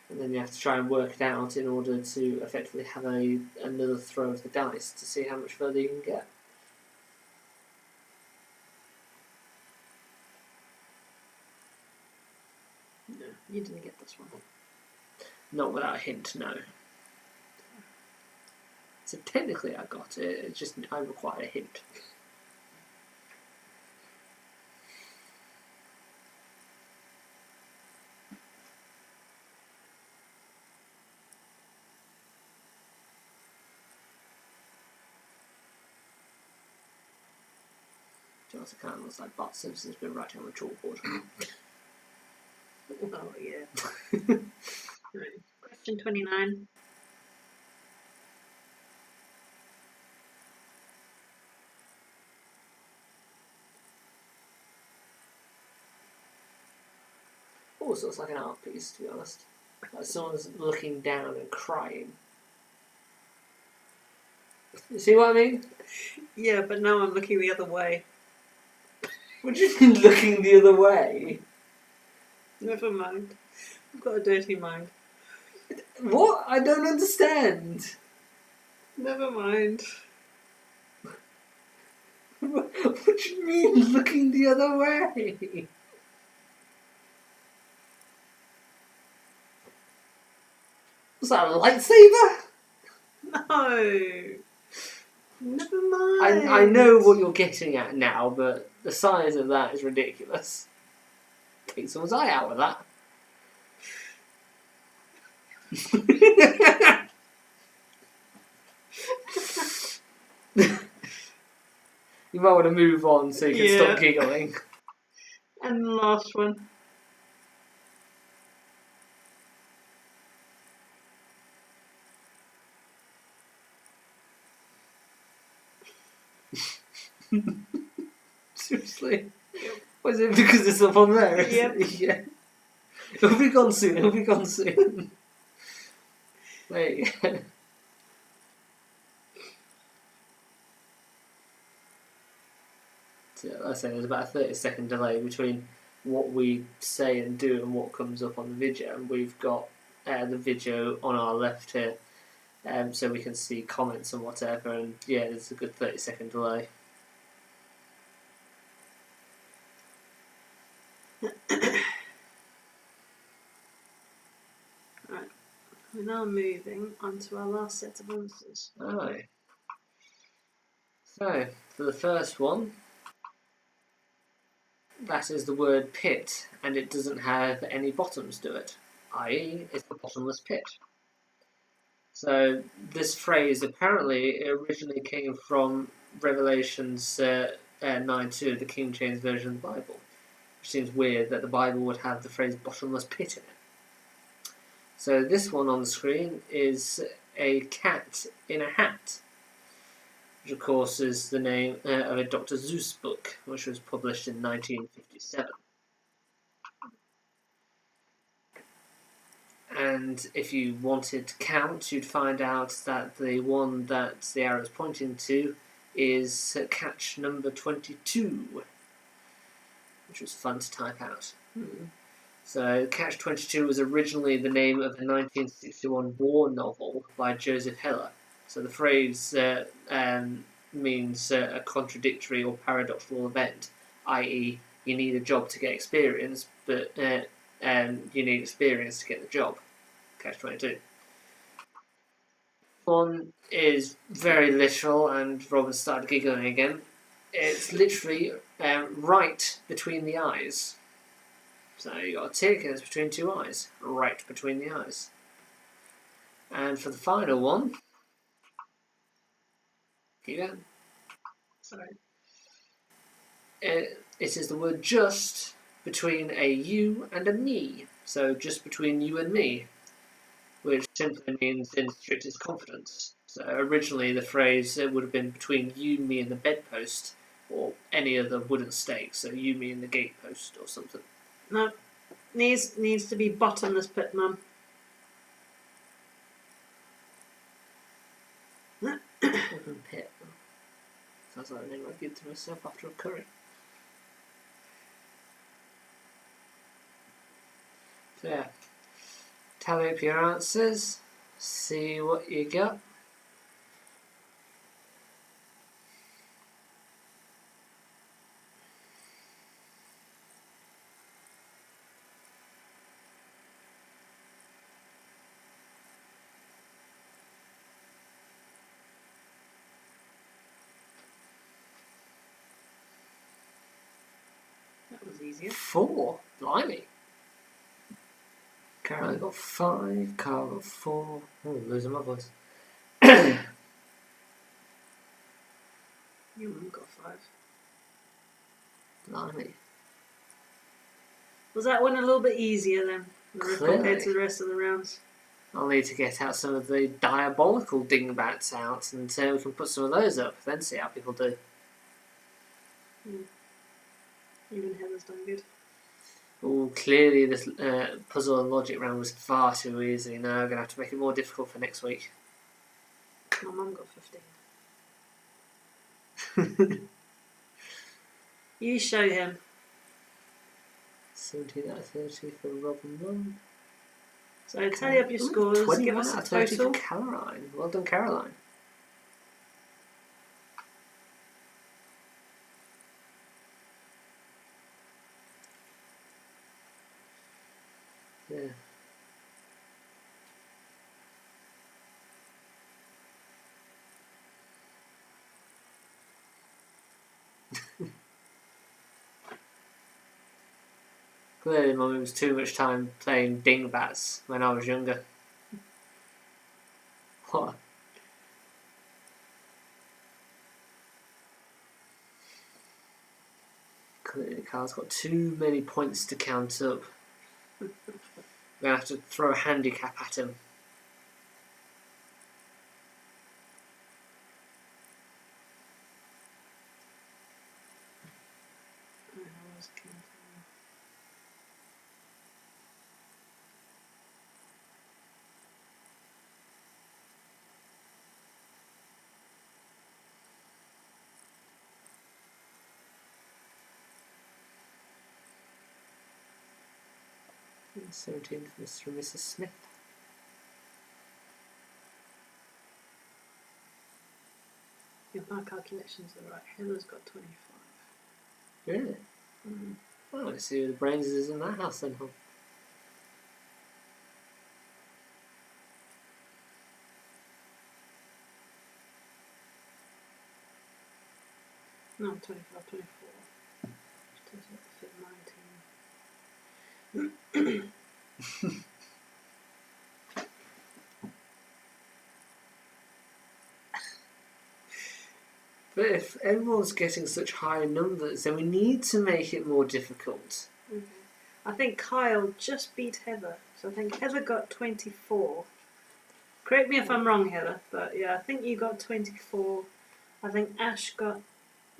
And then you have to try and work it out in order to effectively have another throw of the dice to see how much further you can get. No, you didn't get this one. Not without a hint, no. So technically I got it, it's just I require a hint. It kind of looks like Bart Simpson's been writing on a chalkboard. Oh, yeah. Right. Question 29. Also, it's like an art piece, to be honest. Like someone's looking down and crying. You see what I mean? Yeah, but now I'm looking the other way. What do you mean looking the other way? Never mind. I've got a dirty mind. What? I don't understand. Never mind. What do you mean looking the other way? Was that a lightsaber? No. Never mind. I know what you're getting at now, but the size of that is ridiculous. Take someone's eye out with that. You might want to move on so you can stop giggling. And the last one. Seriously? Was it because it's up on there? Yep. Yeah. It'll be gone soon. It'll be gone soon. There you go. So, like I say, there's about a 30-second delay between what we say and do and what comes up on the video. And we've got the video on our left here, so we can see comments and whatever. And yeah, there's a good 30-second delay. Right. We're now moving on to our last set of answers. Alright. So, for the first one, that is the word pit, and it doesn't have any bottoms to it, i.e. it's the bottomless pit. So this phrase originally came from Revelations 9:2, the King James Version of the Bible, which seems weird that the Bible would have the phrase bottomless pit in it. So this one on the screen is a cat in a hat, which of course is the name of a Dr. Seuss book, which was published in 1957. And if you wanted to count, you'd find out that the one that the arrow is pointing to is catch number 22, which was fun to type out. So Catch 22 was originally the name of a 1961 war novel by Joseph Heller. So the phrase means a contradictory or paradoxical event, i.e. you need a job to get experience, but you need experience to get the job. Catch 22. One is very literal, and Robin started giggling again. It's literally right between the eyes. So you got a tick, and it's between two eyes. Right between the eyes. And for the final one, keep going. Sorry. It is the word just between a you and a me. So just between you and me, which simply means in strictest confidence. So originally the phrase would have been between you, me, and the bedpost, or any other wooden stake. So you, me, and the gatepost, or something. No, needs to be bottomless pit, Mum. Open pit. Sounds like a name I'd give to myself after a curry. So yeah, tally up your answers, see what you got. That was easier. 4, blimey. Caroline got 5, Carl got 4. Oh, I'm losing my voice. Your mum got 5. Blimey. Was that one a little bit easier then, Clearly. compared to the rest of the rounds? I'll need to get out some of the diabolical dingbats out, and we can put some of those up, then see how people do. Even Heather's done good. Oh, clearly this puzzle and logic round was far too easy. Now we're going to have to make it more difficult for next week. My mum got 15. You show him. 17 out of 30 for Robin Mum. So tally up your scores. 21 Give us out a of 30 total. for Caroline. Well done, Caroline. Yeah. Clearly, Mum was too much time playing dingbats when I was younger. What? Clearly, Carl's got too many points to count up. We're going to have to throw a handicap at him. And 17 for Mr. and Mrs. Smith. If my calculations are right, Heather's got 25. Really? Mm. Well, let's see who the brains is in that house then, huh? No, 25, 24. Which does it fit 19. But if everyone's getting such high numbers, then we need to make it more difficult. Okay. I think Kyle just beat Heather. So I think Heather got 24. Correct me if I'm wrong, Heather, but yeah, I think you got 24. I think Ash got,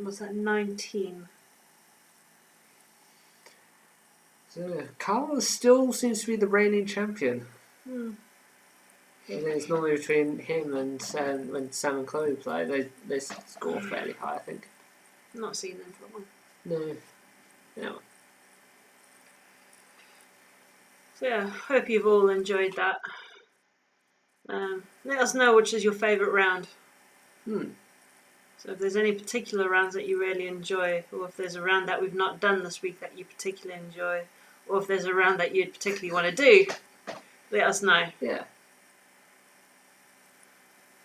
was that 19? So, Carl still seems to be the reigning champion. Hmm. I think it's normally between him and when Sam and Chloe play, they score fairly high, I think. Not seen them for a while. No. No. So yeah, hope you've all enjoyed that. Let us know which is your favourite round. So if there's any particular rounds that you really enjoy, or if there's a round that we've not done this week that you particularly enjoy, or if there's a round that you'd particularly want to do, let us know. Yeah.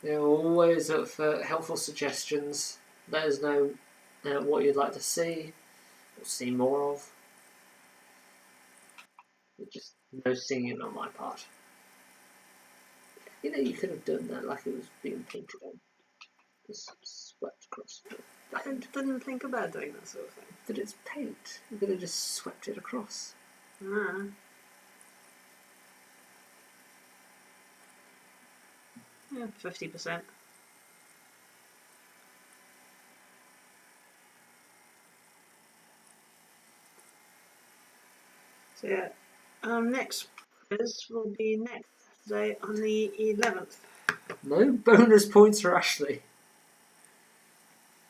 They're always up for helpful suggestions. Let us know what you'd like to see or see more of. Just no singing on my part. You know, you could have done that like it was being painted on. Just swept across. I didn't think about doing that sort of thing. But it's paint. You could have just swept it across. Ah. Yeah, 50%. So yeah, next quiz will be next Saturday on the 11th. No bonus points for Ashley.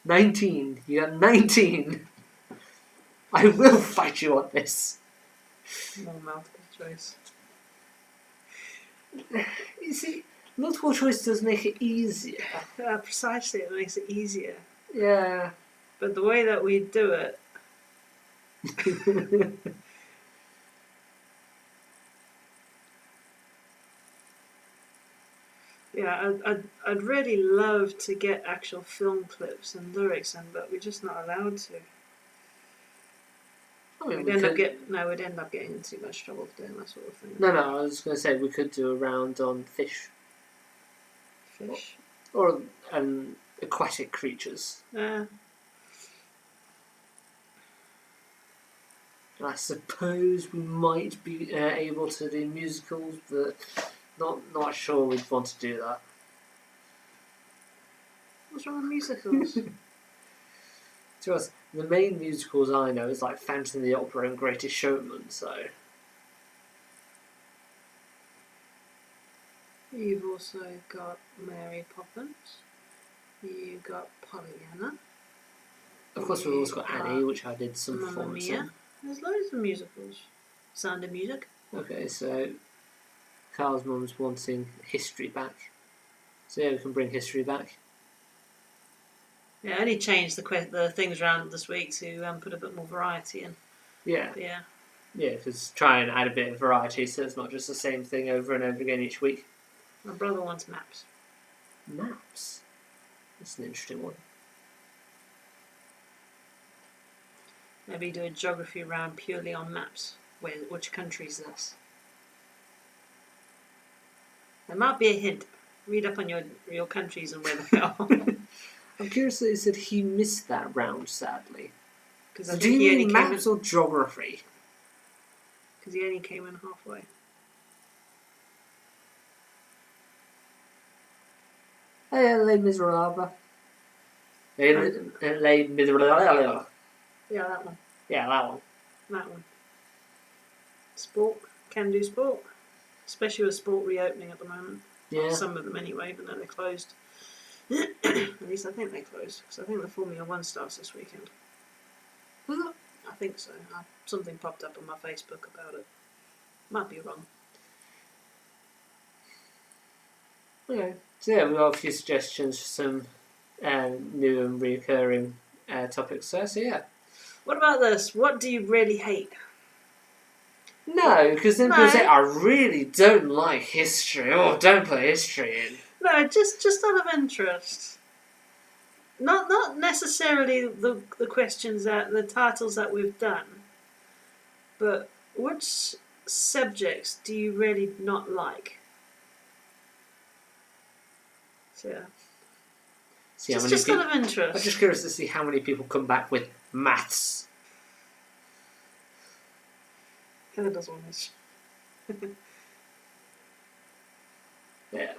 19. You got 19. I will fight you on this. More multiple choice. You see, multiple choice does make it easier. Precisely, it makes it easier. Yeah. But the way that we do it, yeah, I'd really love to get actual film clips and lyrics in, but we're just not allowed to. I mean, we'd end up getting in too much trouble for doing that sort of thing. No, I was going to say we could do a round on fish. Fish? Or aquatic creatures. Yeah. And I suppose we might be able to do musicals, but not sure we'd want to do that. What's wrong with musicals? To us, The main musicals I know is like Phantom of the Opera and Greatest Showman, so... You've also got Mary Poppins. You got Pollyanna. Of course, we've also got Annie, which I did some Mamma performance Mia. on. There's loads of musicals. Sound of Music. Okay, so Carl's mum's wanting history back. So yeah, we can bring history back. Yeah, I only changed the things around this week to put a bit more variety in. Yeah. But yeah. Yeah, because try and add a bit of variety so it's not just the same thing over and over again each week. My brother wants maps. Maps? That's an interesting one. Maybe do a geography round purely on maps. Which country's this? There might be a hint. Read up on your countries and where they are. I'm curious that he said he missed that round, sadly. Because Do you mean maps or geography? Because he only came in halfway. Les Miserables. Les Miserables. Yeah, that one. Yeah, that one. That one. Sport. Can do sport. Especially with sport reopening at the moment. Yeah. Well, some of them anyway, but then they're closed. At least I think they're closed. Because I think the Formula 1 starts this weekend. I think so. Something popped up on my Facebook about it. Might be wrong. Okay. So yeah, we've got a few suggestions for some new and recurring topics there. So yeah. What about this? What do you really hate? No, because then people say, I really don't like history. Oh, don't put history in. No, just out of interest. Not necessarily the questions the titles that we've done, but which subjects do you really not like? So yeah. Just out of interest. I'm just curious to see how many people come back with maths. Heather does one each. Yeah.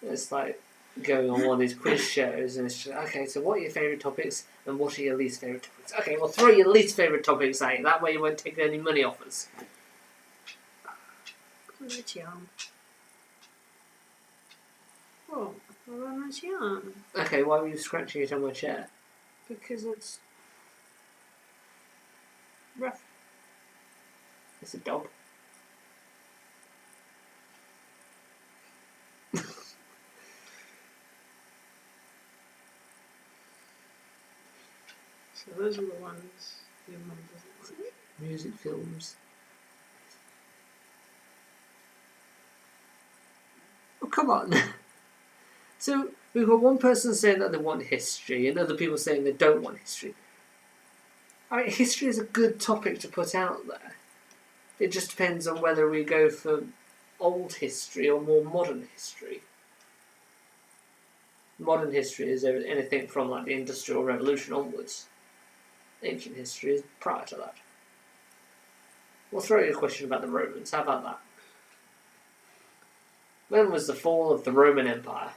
It's like going on one of these quiz shows and it's just, okay, so what are your favourite topics and what are your least favourite topics? Okay, well throw your least favourite topics out. That way you won't take any money off us. That's yarn. Oh, well, that's yarn. Okay, why were you scratching it on my chair? Because it's rough. It's a dog. So those are the ones your mum doesn't like. Music films. Oh, come on. So, we've got one person saying that they want history and other people saying they don't want history. I mean, history is a good topic to put out there. It just depends on whether we go for old history or more modern history. Modern history is anything from like the Industrial Revolution onwards. Ancient history is prior to that. We'll throw you a question about the Romans. How about that? When was the fall of the Roman Empire?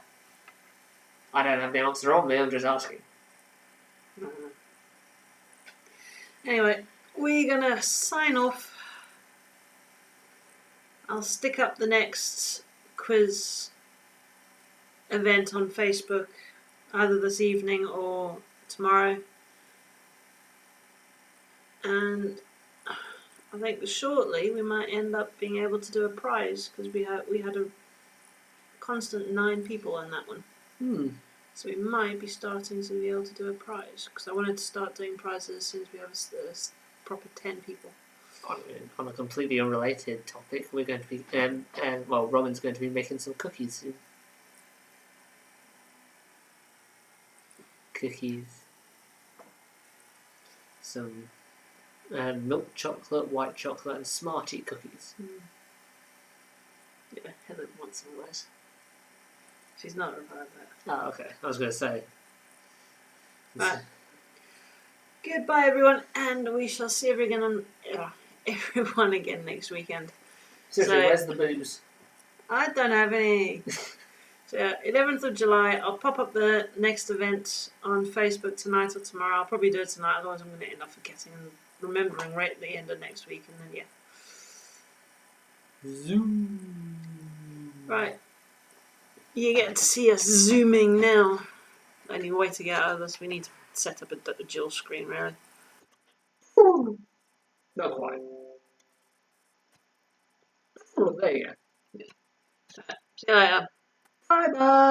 I don't have the answer on me, I'm just asking. Anyway, we're gonna sign off. I'll stick up the next quiz event on Facebook either this evening or tomorrow. And I think shortly we might end up being able to do a prize because we had a constant 9 people on that one. So we might be starting to be able to do a prize because I wanted to start doing prizes as soon as we have a proper 10 people. On a completely unrelated topic, we're going to be, Robin's going to be making some cookies soon. Cookies. Some milk chocolate, white chocolate, and Smartie cookies. Yeah, Heather wants some of those. She's not replied that. Oh, okay. I was going to say. Right. Goodbye, everyone, and we shall see everyone again next weekend. Seriously, where's the booze? I don't have any. So yeah, 11th of July. I'll pop up the next event on Facebook tonight or tomorrow. I'll probably do it tonight, otherwise I'm going to end up forgetting and remembering right at the end of next week, and then yeah. Zoom. Right. You get to see us zooming now. Only way to get out of this, we need to set up a dual screen, really. Not quite. Oh, there you go. See you later. Bye bye.